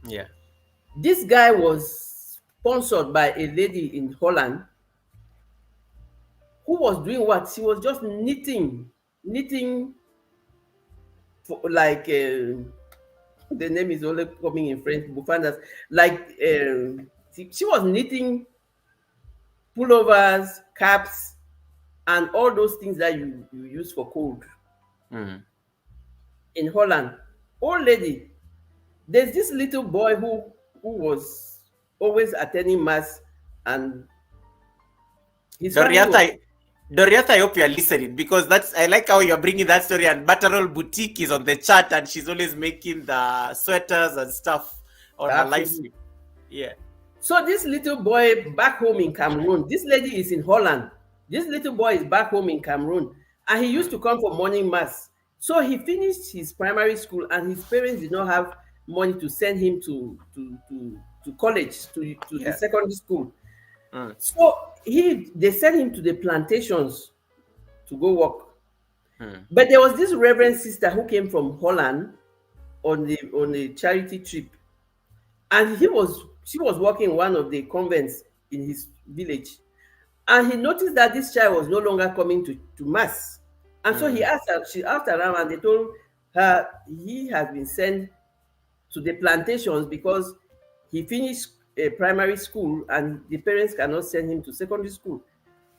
yeah. this guy was sponsored by a lady in Holland, who was doing what? She was just knitting for, like, the name is only coming in French, bufandas, like, she was knitting pullovers, caps, and all those things that you use for cold Mm, in Holland. Old lady. There's this little boy who was always attending mass, and His family was Doriata, I hope you're listening, because I like how you're bringing that story, and Butterroll Boutique is on the chat, and she's always making the sweaters and stuff on her live absolutely. stream. Yeah. So this little boy back home in Cameroon, this lady is in Holland. This little boy is back home in Cameroon, and he used to come for morning mass. So he finished his primary school, and his parents did not have money to send him to college, to the Yeah. secondary school. Mm. So they sent him to the plantations to go work. Mm. But there was this reverend sister who came from Holland on a charity trip, and she was working in one of the convents in his village, and he noticed that this child was no longer coming to mass, and so she asked around, and they told her he has been sent to the plantations because he finished a primary school and the parents cannot send him to secondary school.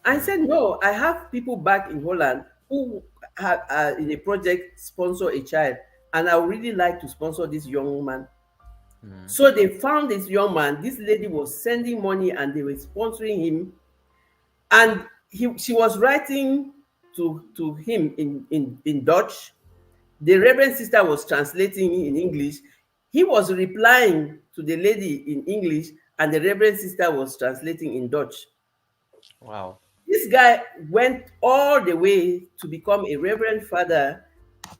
I said, no, I have people back in Holland who are in a project sponsor a child, and I would really like to sponsor this young woman. So they found this young man. This lady was sending money and they were sponsoring him. And she was writing to him in Dutch. The Reverend Sister was translating in English. He was replying to the lady in English, and the Reverend Sister was translating in Dutch. Wow. This guy went all the way to become a Reverend Father,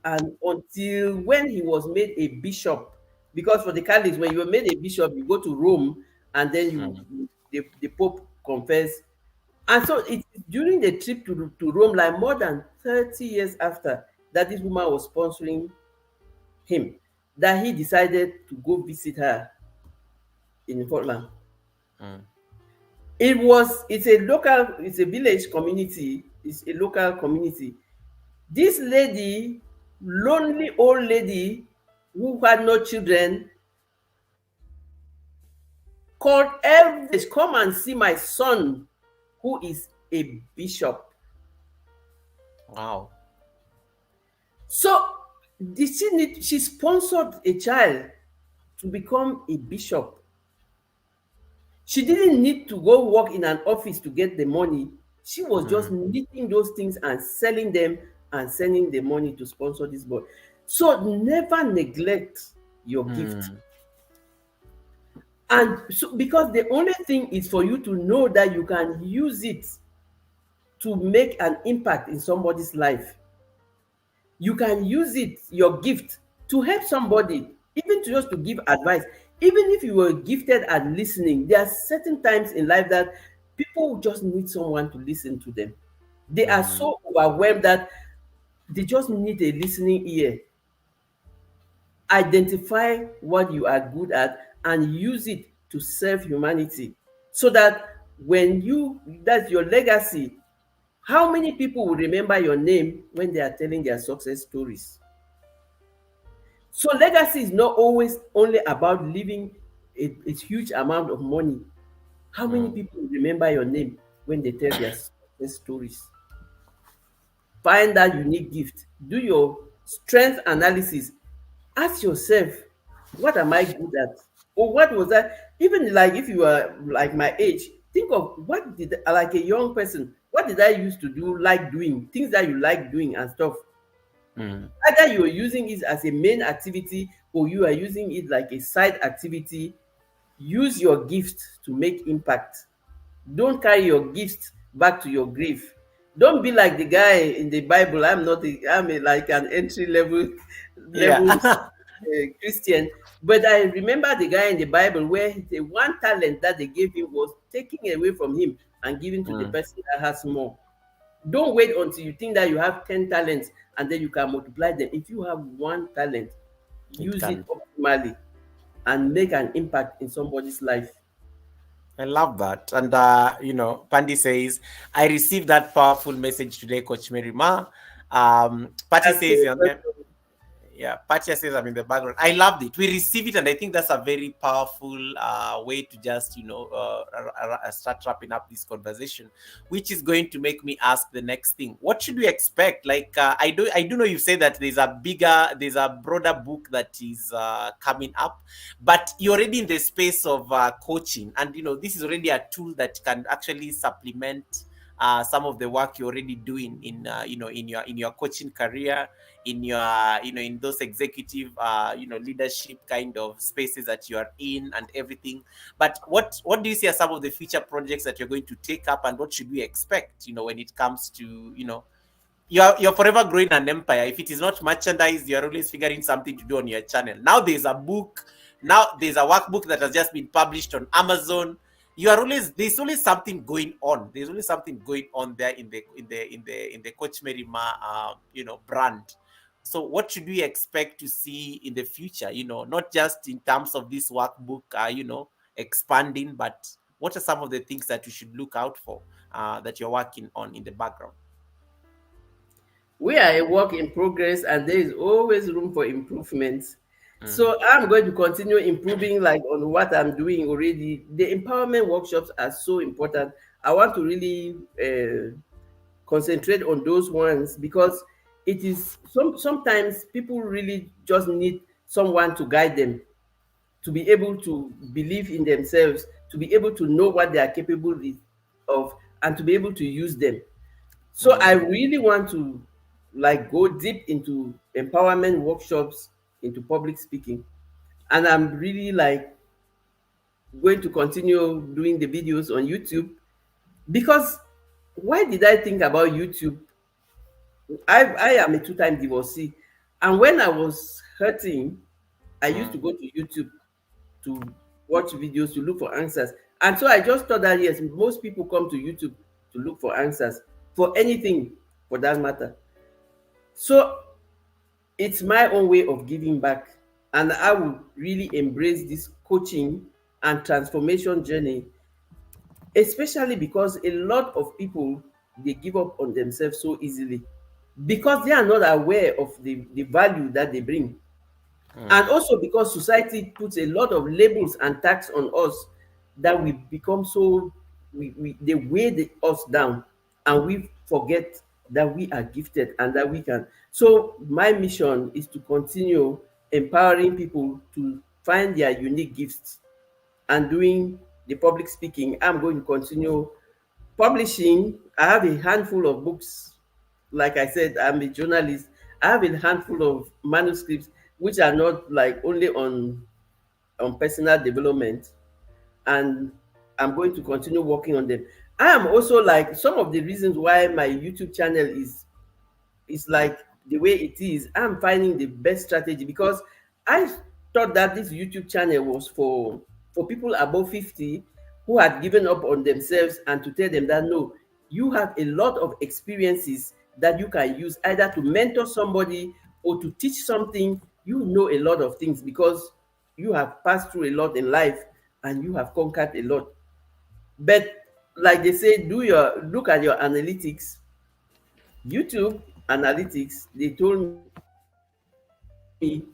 and until when he was made a bishop, because for the Catholics, when you were made a bishop, you go to Rome, and then the Pope confess. And so it's during the trip to Rome, like more than 30 years after that this woman was sponsoring him, that he decided to go visit her in Portland. It's a village community, it's a local community. This lady, lonely old lady who had no children, called every day, come and see my son who is a bishop. Wow. So she sponsored a child to become a bishop. She didn't need to go work in an office to get the money. She was just knitting those things and selling them and sending the money to sponsor this boy. So never neglect your gift. And so, because the only thing is for you to know that you can use it to make an impact in somebody's life. You can use it, your gift, to help somebody, even just to give advice. Even if you were gifted at listening, there are certain times in life that people just need someone to listen to them. They are so overwhelmed that they just need a listening ear. Identify what you are good at and use it to serve humanity, so that that's your legacy. How many people will remember your name when they are telling their success stories? So legacy is not always only about leaving a huge amount of money. How many people remember your name when they tell their success stories? Find that unique gift. Do your strength analysis. Ask yourself, what am I good at? Or what was that? Even like if you are like my age, think of like a young person, what did I used to do, like doing, things that you like doing and stuff. Either you're using it as a main activity or you are using it like a side activity. Use your gift to make impact. Don't carry your gift back to your grave. Don't be like the guy in the Bible. I'm like an entry level Christian. But I remember the guy in the Bible where the one talent that they gave him was taken away from him and given to the person that has more. Don't wait until you think that you have 10 talents and then you can multiply them. If you have one talent, use it optimally and make an impact in somebody's life. I love that. And, Pandi says, I received that powerful message today, Coach Mary Ma. Patty says, Patia says I'm in the background. I loved it. We receive it, and I think that's a very powerful way to just, start wrapping up this conversation, which is going to make me ask the next thing. What should we expect? Like, I do know you say that there's a broader book that is coming up, but you're already in the space of coaching, and this is already a tool that can actually supplement some of the work you're already doing in in your coaching career, in your in those executive leadership kind of spaces that you are in and everything. But what do you see as some of the future projects that you're going to take up, and what should we expect when it comes to you're forever growing an empire. If it is not merchandise, you're always figuring something to do on your channel. Now there's a book, now there's a workbook that has just been published on Amazon. There's always something going on. There's always something going on there in the Coach Merima brand. So what should we expect to see in the future? Not just in terms of this workbook expanding, but what are some of the things that you should look out for that you're working on in the background? We are a work in progress, and there is always room for improvement. So I'm going to continue improving, like on what I'm doing already. The empowerment workshops are so important. I want to really concentrate on those ones, because it is sometimes people really just need someone to guide them, to be able to believe in themselves, to be able to know what they are capable of, and to be able to use them. So I really want to like go deep into empowerment workshops, into public speaking. And I'm really like going to continue doing the videos on YouTube, because why did I think about YouTube? I am a two-time divorcee. And when I was hurting, I used to go to YouTube to watch videos, to look for answers. And so I just thought that yes, most people come to YouTube to look for answers for anything for that matter. So it's my own way of giving back. And I will really embrace this coaching and transformation journey, especially because a lot of people, they give up on themselves so easily because they are not aware of the value that they bring. And also because society puts a lot of labels and tax on us, that we become so, they weigh us down, and we forget that we are gifted and that we can. So my mission is to continue empowering people to find their unique gifts. And doing the public speaking, I'm going to continue publishing. I have a handful of books. Like I said, I'm a journalist. I have a handful of manuscripts which are not like only on personal development, and I'm going to continue working on them. I am also like, some of the reasons why my YouTube channel is like the way it is, I'm finding the best strategy, because I thought that this YouTube channel was for people above 50 who had given up on themselves, and to tell them that no, you have a lot of experiences that you can use either to mentor somebody or to teach something. You know a lot of things because you have passed through a lot in life and you have conquered a lot. But like they say, look at your analytics. YouTube analytics, they told me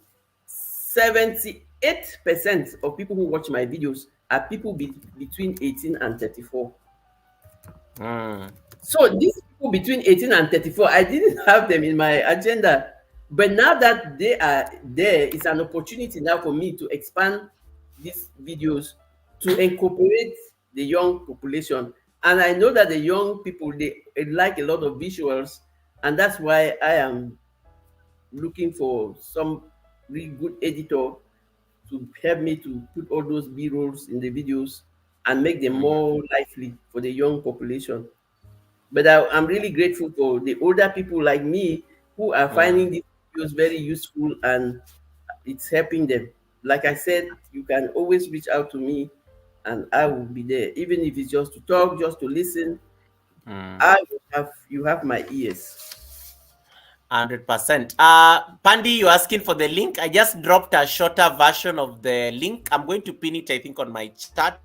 78% of people who watch my videos are people between 18 and 34. So these people between 18 and 34, I didn't have them in my agenda. But now that they are there, it's an opportunity now for me to expand these videos to incorporate the young population. And I know that the young people, they like a lot of visuals. And that's why I am looking for some really good editor to help me to put all those B-rolls in the videos and make them more lively for the young population. But I'm really grateful for the older people like me who are finding these videos very useful, and it's helping them. Like I said, you can always reach out to me and I will be there. Even if it's just to talk, just to listen, you have my ears. 100%. Pandy, you're asking for the link. I just dropped a shorter version of the link. I'm going to pin it, I think, on my chat.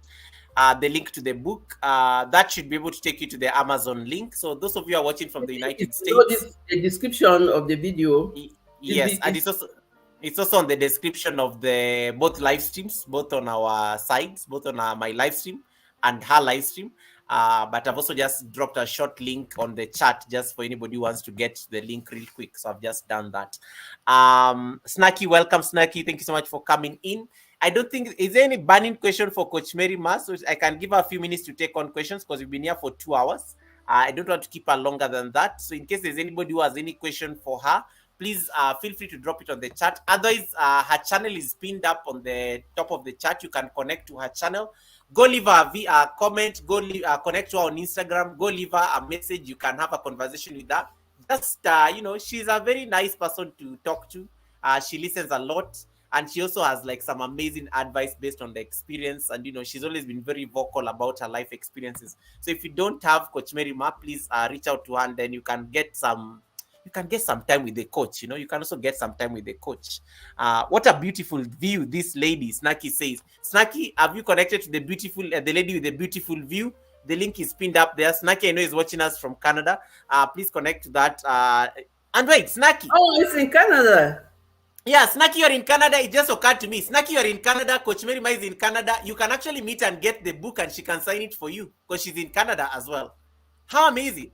The link to the book. That should be able to take you to the Amazon link. So those of you are watching from the United States. The description of the video. Yes, and it's also on the description of the both live streams, both on our sites, both on my live stream and her live stream. But I've also just dropped a short link on the chat just for anybody who wants to get the link real quick. So I've just done that. Snacky, welcome, Snacky. Thank you so much for coming in. I don't think, is there any burning question for Coach Merima? So I can give her a few minutes to take on questions because we've been here for 2 hours. I don't want to keep her longer than that. So in case there's anybody who has any question for her, please feel free to drop it on the chat. Otherwise, her channel is pinned up on the top of the chat. You can connect to her channel. Go leave her a comment. Go leave, connect to her on Instagram. Go leave her a message. You can have a conversation with her. Just, she's a very nice person to talk to. She listens a lot. And she also has like some amazing advice based on the experience. And, she's always been very vocal about her life experiences. So if you don't have Coach Mary Ma, please reach out to her, and then you can get some time with the coach. You can also get some time with the coach. What a beautiful view this lady, Snacky, says. Snacky, have you connected to the lady with the beautiful view? The link is pinned up there. Snacky, I know, is watching us from Canada. Please connect to that. And wait, Snacky. Oh, it's in Canada. Yeah, Snacky, you're in Canada. It just occurred to me. Snacky, you're in Canada. Coach Mary Ma is in Canada. You can actually meet and get the book, and she can sign it for you because she's in Canada as well. How amazing.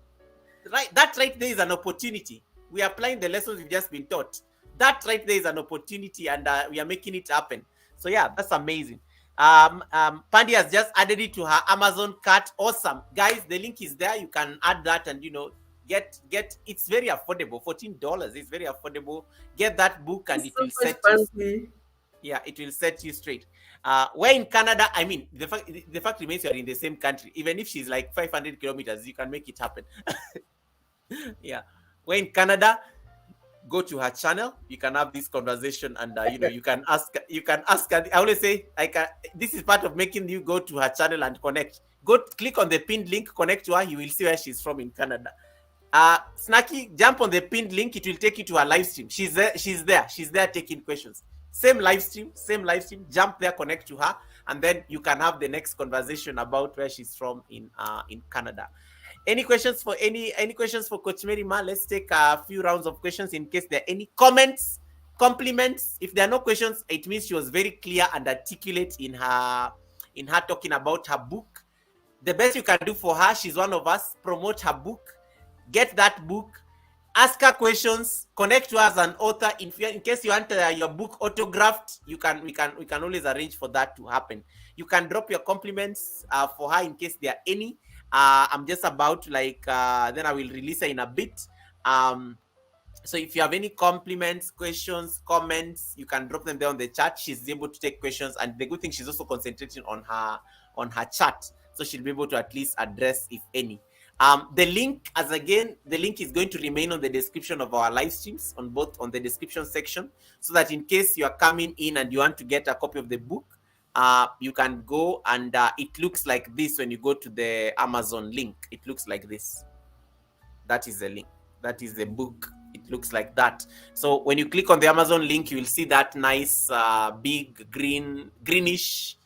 Right, that right there is an opportunity. We are applying the lessons we've just been taught. That right there is an opportunity, and we are making it happen. So yeah, that's amazing. Pandy has just added it to her Amazon cart. Awesome, guys. The link is there. You can add that, and get. It's very affordable. $14 is very affordable. Get that book, and it will set you. Yeah, it will set you straight. We're in Canada. I mean, the fact remains you're in the same country. Even if she's like 500 kilometers, you can make it happen. Yeah, we're in Canada. Go to her channel. You can have this conversation, and you can ask her. I always say, this is part of making you go to her channel and connect. Go click on the pinned link, connect to her. You will see where she's from in Canada. Snacky, jump on the pinned link. It will take you to her live stream. She's there taking questions. Same live stream. Jump there, connect to her, and then you can have the next conversation about where she's from in Canada. Any questions for Coach Mary Ma? Let's take a few rounds of questions in case there are any comments, compliments. If there are no questions, it means she was very clear and articulate in her talking about her book. The best you can do for her, she's one of us, promote her book, get that book, ask her questions, connect to her as an author. In case you want your book autographed, we can always arrange for that to happen. You can drop your compliments for her in case there are any. I'm just about to then I will release her in a bit. So if you have any compliments, questions, comments, you can drop them there on the chat. She's able to take questions, and the good thing, she's also concentrating on her chat, so she'll be able to at least address if any. The link is going to remain on the description of our live streams on the description section, so that in case you are coming in and you want to get a copy of the book, you can go, and it looks like this when you go to the Amazon link. It looks like this. That is the link. That is the book. It looks like that. So when you click on the Amazon link, you will see that nice big greenish.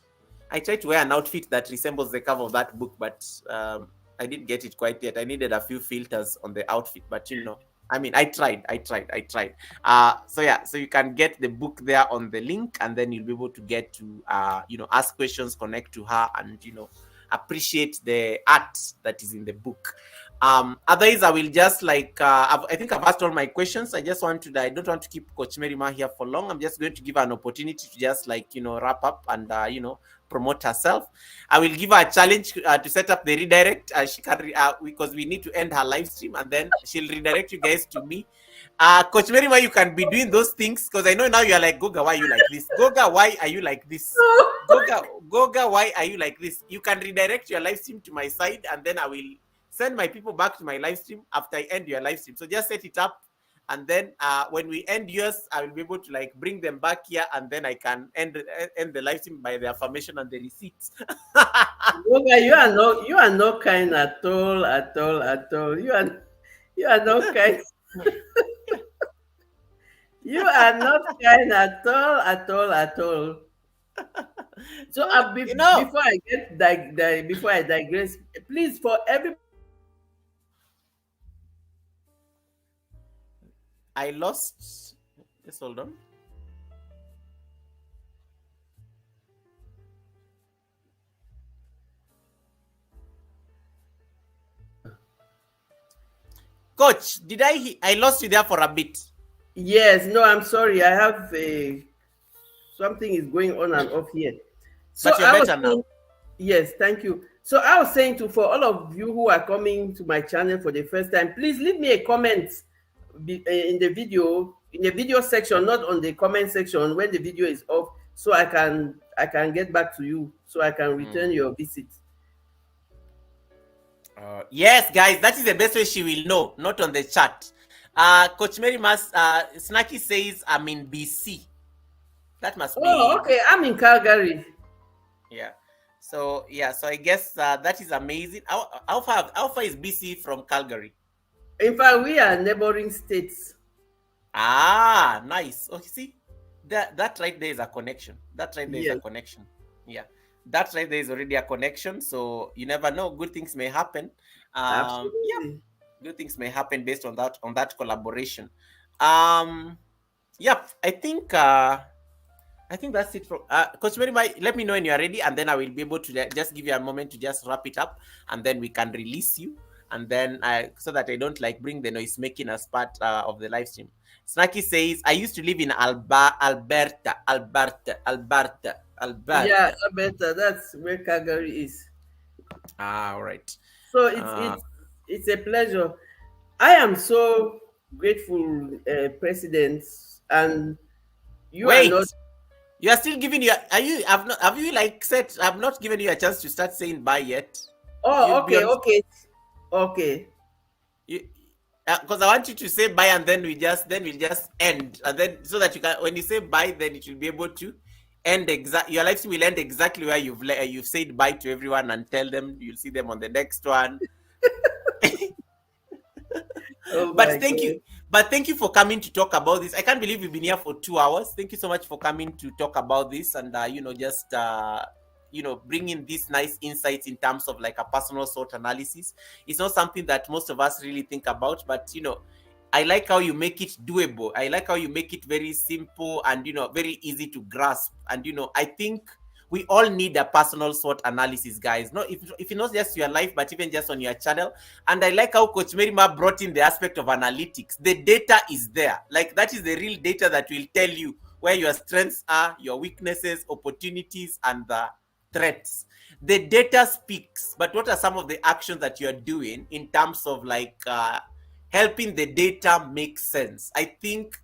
I tried to wear an outfit that resembles the cover of that book, but I didn't get it quite yet. I needed a few filters on the outfit, but I tried. So you can get the book there on the link, and then you'll be able to get to ask questions, connect to her, and appreciate the art that is in the book. Otherwise, I will just I think I've asked all my questions. I don't want to keep Coach Mary Ma here for long. I'm just going to give her an opportunity to just wrap up and promote herself. I will give her a challenge to set up the redirect. She can because we need to end her live stream, and then she'll redirect you guys to me. Coach Mary Ma, you can be doing those things, because I know now you're like, Goga, why are you like this? Goga, why are you like this? Goga, why are you like this? You can redirect your live stream to my side, and then I will send my people back to my live stream after I end your live stream. So just set it up, and then when we end yours, I will be able to like bring them back here, and then I can end the live stream by the affirmation and the receipts. Goga, you are not kind at all. You are not kind. You are not kind at all. So before I digress, please, for every I lost. Just hold on. Coach, I lost you there for a bit. Yes, no, I'm sorry. I have something is going on and off here. But you're better now. Yes, thank you. So I was saying to for all of you who are coming to my channel for the first time, please leave me a comment in the video section, not on the comment section when the video is off, so I can get back to you, so I can return your visit. Yes, guys, that is the best way she will know, not on the chat. Coach Mary Snacky says I'm in BC. That must be. Oh, okay. I'm in Calgary. Yeah. So I guess that is amazing. How far is BC from Calgary? In fact, we are neighboring states. Ah, nice. Oh, you see, that right there is a connection. That right there is a connection. Yeah, that right there is already a connection. So you never know. Good things may happen. Absolutely. Yeah, good things may happen based on that collaboration. Yep. I think that's it from Coach Mary. Let me know when you are ready, and then I will be able to just give you a moment to just wrap it up, and then we can release you, and then so that I don't like bring the noise making as part of the live stream. Snacky says, I used to live in Alberta. Yeah, Alberta. That's where Calgary is. All right. So it's a pleasure. I am so grateful, President, and you are not. You are still giving you. Have you like said? I've not given you a chance to start saying bye yet. Oh, okay. Because I want you to say bye, and then we'll just end, and then so that you can, when you say bye, then it will be able to end your life will end exactly where you've said bye to everyone, and tell them you'll see them on the next one. But thank you for coming to talk about this. I can't believe we've been here for 2 hours. Thank you so much for coming to talk about this, and just bringing these nice insights in terms of like a personal SWOT analysis. It's not something that most of us really think about, but I like how you make it doable. I like how you make it very simple and very easy to grasp. And I think we all need a personal SWOT analysis, guys. No, if not just your life, but even just on your channel. And I like how Coach Merima brought in the aspect of analytics. The data is there. Like, that is the real data that will tell you where your strengths are, your weaknesses, opportunities, and the threats. The data speaks, but what are some of the actions that you're doing in terms of like helping the data make sense? I think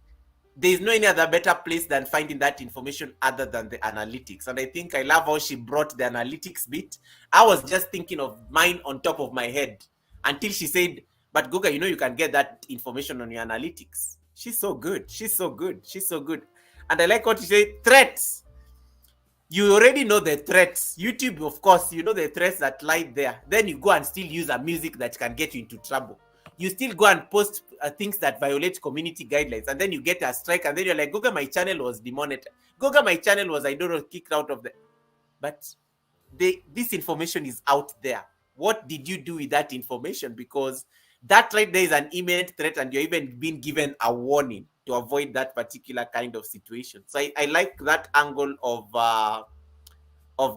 there's no any other better place than finding that information other than the analytics. And I think I love how she brought the analytics bit. I was just thinking of mine on top of my head until she said, but Guga, you can get that information on your analytics. She's so good. She's so good. She's so good. And I like what you say, threats. You already know the threats. YouTube, of course, you know the threats that lie there. Then you go and still use a music that can get you into trouble. You still go and post things that violate community guidelines, and then you get a strike, and then you're like, Goga, my channel was demonetized. Goga, my channel was, kicked out of the... But this information is out there. What did you do with that information? Because that right there is an imminent threat, and you're even being given a warning to avoid that particular kind of situation. So I like that angle of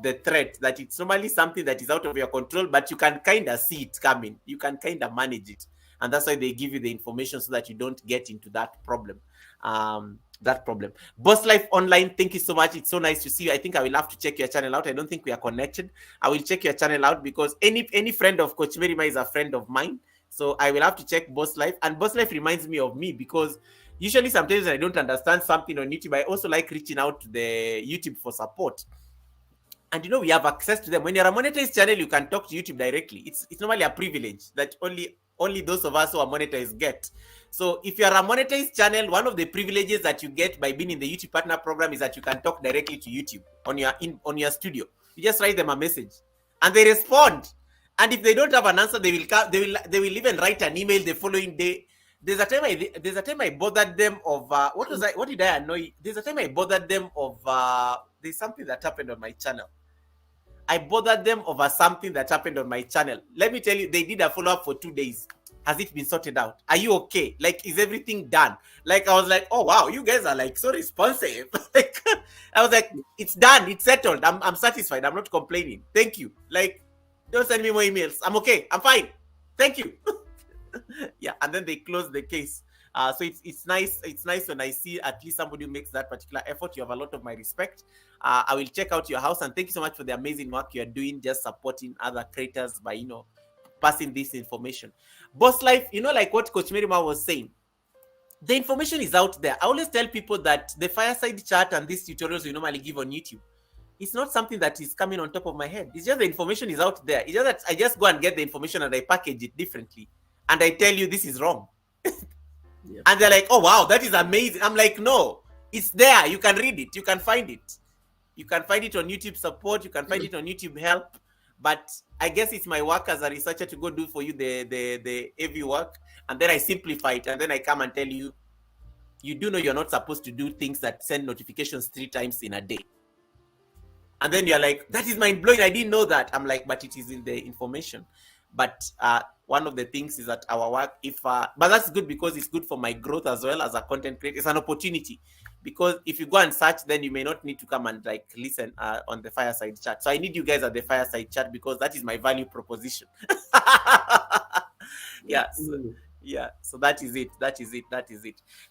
the threat, that it's normally something that is out of your control, but you can kind of see it coming. You can kind of manage it. And that's why they give you the information so that you don't get into that problem. Boss Life Online, thank you so much. It's so nice to see you. I think I will have to check your channel out. I don't think we are connected. I will check your channel out because any friend of Coach Merima is a friend of mine. So I will have to check Boss Life. And Boss Life reminds me of me because usually sometimes when I don't understand something on YouTube, I also like reaching out to the YouTube for support. And we have access to them. When you're a monetized channel, you can talk to YouTube directly. It's normally a privilege that only those of us who are monetized get. So if you're a monetized channel, one of the privileges that you get by being in the YouTube Partner Program is that you can talk directly to YouTube on your studio. You just write them a message, and they respond. And if they don't have an answer, they will even write an email the following day. There's a time I bothered them of what did I annoy? There's a time I bothered them of there's something that happened on my channel. I bothered them over something that happened on my channel. Let me tell you, they did a follow-up for 2 days. Has it been sorted out? Are you okay? Like, is everything done? Like, I was like, oh, wow, you guys are like so responsive. Like, I was like, it's done. It's settled. I'm satisfied. I'm not complaining. Thank you. Like, don't send me more emails. I'm okay. I'm fine. Thank you. Yeah, and then they closed the case. So it's nice. It's nice when I see at least somebody who makes that particular effort. You have a lot of my respect. I will check out your house, and thank you so much for the amazing work you are doing, just supporting other creators by passing this information. Boss life, like what Coach Merima was saying, the information is out there. I always tell people that the fireside chat and these tutorials we normally give on YouTube, it's not something that is coming on top of my head. It's just the information is out there. It's just that I just go and get the information and I package it differently. And I tell you this is wrong. Yeah. And they're like, oh, wow, that is amazing. I'm like, no, it's there. You can read it. You can find it. You can find it on YouTube support. You can find it on YouTube help. But I guess it's my work as a researcher to go do for you the heavy work. And then I simplify it. And then I come and tell you, you do know you're not supposed to do things that send notifications 3 times in a day. And then you're like, that is mind blowing. I didn't know that. I'm like, but it is in the information. But one of the things is that our work, but that's good because it's good for my growth as well as a content creator. It's an opportunity because if you go and search, then you may not need to come and like listen on the fireside chat. So I need you guys at the fireside chat because that is my value proposition. Yes. Yeah, so that is it.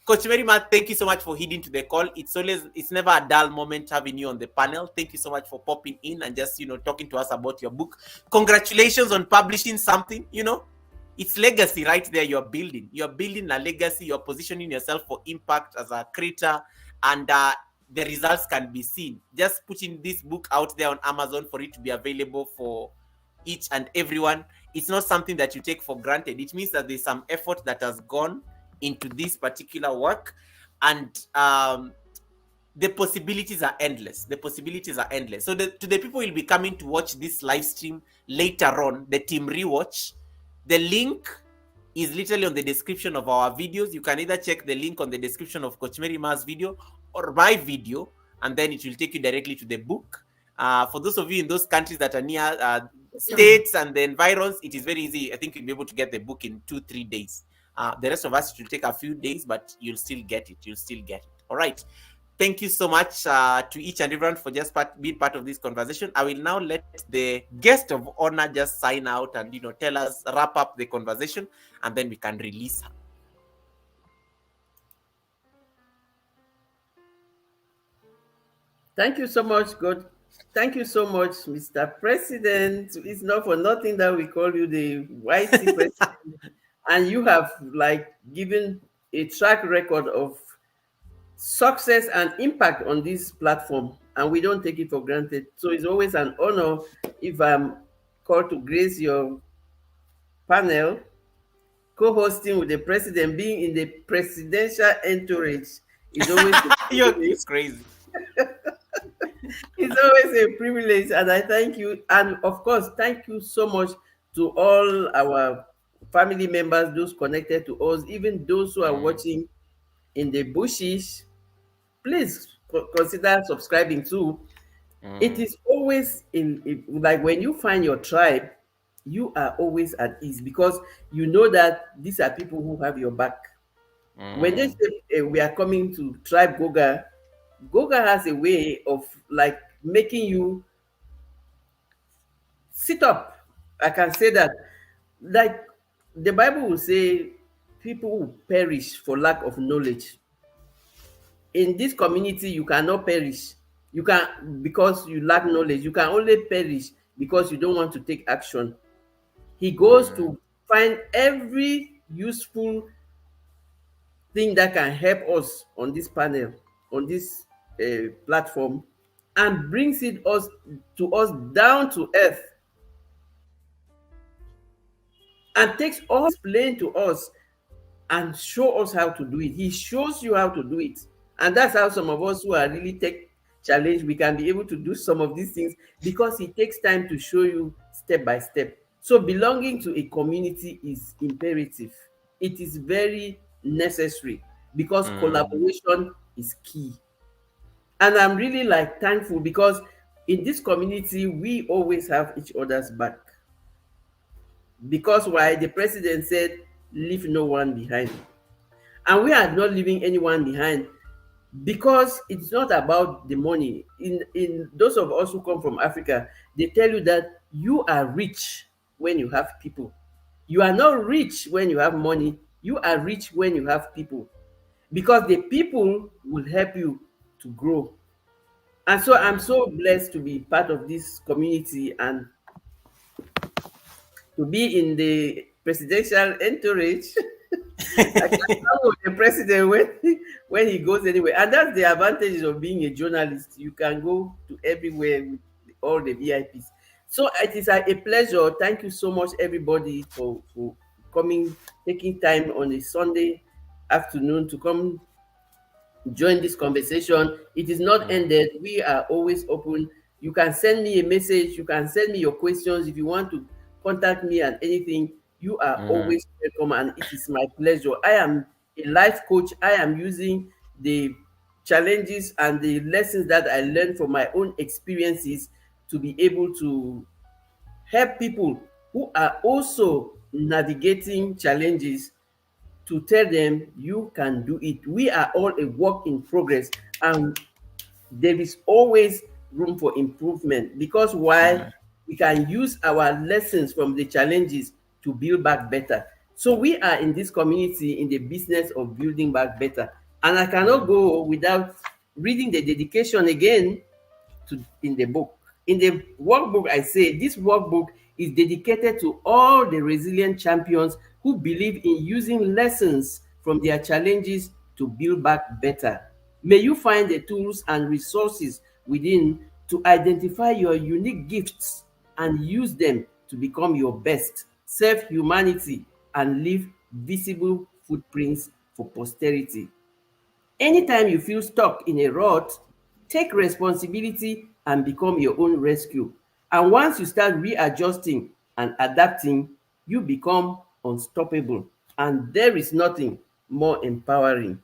Coach Merima, thank you so much for heeding to the call. It's never a dull moment having you on the panel. Thank you so much for popping in and just talking to us about your book. Congratulations on publishing something. It's legacy right there. You're building a legacy. You're positioning yourself for impact as a creator, and the results can be seen. Just putting this book out there on Amazon for it to be available for each and everyone. It's not something that you take for granted. It means that there's some effort that has gone into this particular work, and the possibilities are endless. So to the people who will be coming to watch this live stream later on, the team rewatch, the link is literally on the description of our videos. You can either check the link on the description of Coach Merima's video or my video, and then it will take you directly to the book. For those of you in those countries that are near states and the environs, it is very easy. I think you'll be able to get the book in 2-3 days. The rest of us, it will take a few days, but you'll still get it. All right. Thank you so much to each and everyone for just being part of this conversation. I will now let the guest of honor just sign out and tell us, wrap up the conversation, and then we can release her. Thank you so much, God. Thank you so much, Mr. President. It's not for nothing that we call you the YC President. And you have given a track record of success and impact on this platform. And we don't take it for granted. So it's always an honor if I'm called to grace your panel, co-hosting with the president, being in the presidential entourage is always it's crazy. It's always a privilege, and I thank you. And of course, thank you so much to all our family members, those connected to us, even those who are watching in the bushes. Please consider subscribing too. It is always like when you find your tribe, you are always at ease because you know that these are people who have your back. When they say we are coming to Tribe Goga has a way of making you sit up. I can say that. Like the Bible will say, people will perish for lack of knowledge. In this community, you cannot perish. You can because you lack knowledge. You can only perish because you don't want to take action. He goes to find every useful thing that can help us on this panel, on this platform, and brings it to us down to earth, and takes all, explain to us, and show us how to do it. He shows you how to do it, and that's how some of us who are really tech challenged, we can be able to do some of these things because it takes time to show you step by step. So belonging to a community is imperative. It is very necessary because collaboration is key. And I'm really thankful because in this community, we always have each other's back. Because why? The president said, leave no one behind. And we are not leaving anyone behind because it's not about the money. In those of us who come from Africa, they tell you that you are rich when you have people. You are not rich when you have money. You are rich when you have people, because the people will help you to grow. And so I'm so blessed to be part of this community and to be in the presidential entourage. I can follow the president when he goes anywhere. And that's the advantage of being a journalist. You can go to everywhere with all the VIPs. So it is a pleasure. Thank you so much, everybody, for coming, taking time on a Sunday afternoon to come join this conversation. It is not ended. We are always open. You can send me a message. You can send me your questions. If you want to contact me and anything, you are always welcome. And it is my pleasure. I am a life coach. I am using the challenges and the lessons that I learned from my own experiences to be able to help people who are also navigating challenges, to tell them you can do it. We are all a work in progress, and there is always room for improvement, because why? We can use our lessons from the challenges to build back better. So we are in this community in the business of building back better. And I cannot go without reading the dedication again in the book. In the workbook, I say this workbook is dedicated to all the resilient champions who believe in using lessons from their challenges to build back better. May you find the tools and resources within to identify your unique gifts and use them to become your best, serve humanity, and leave visible footprints for posterity. Anytime you feel stuck in a rut, take responsibility and become your own rescue. And once you start readjusting and adapting, you become unstoppable. And there is nothing more empowering.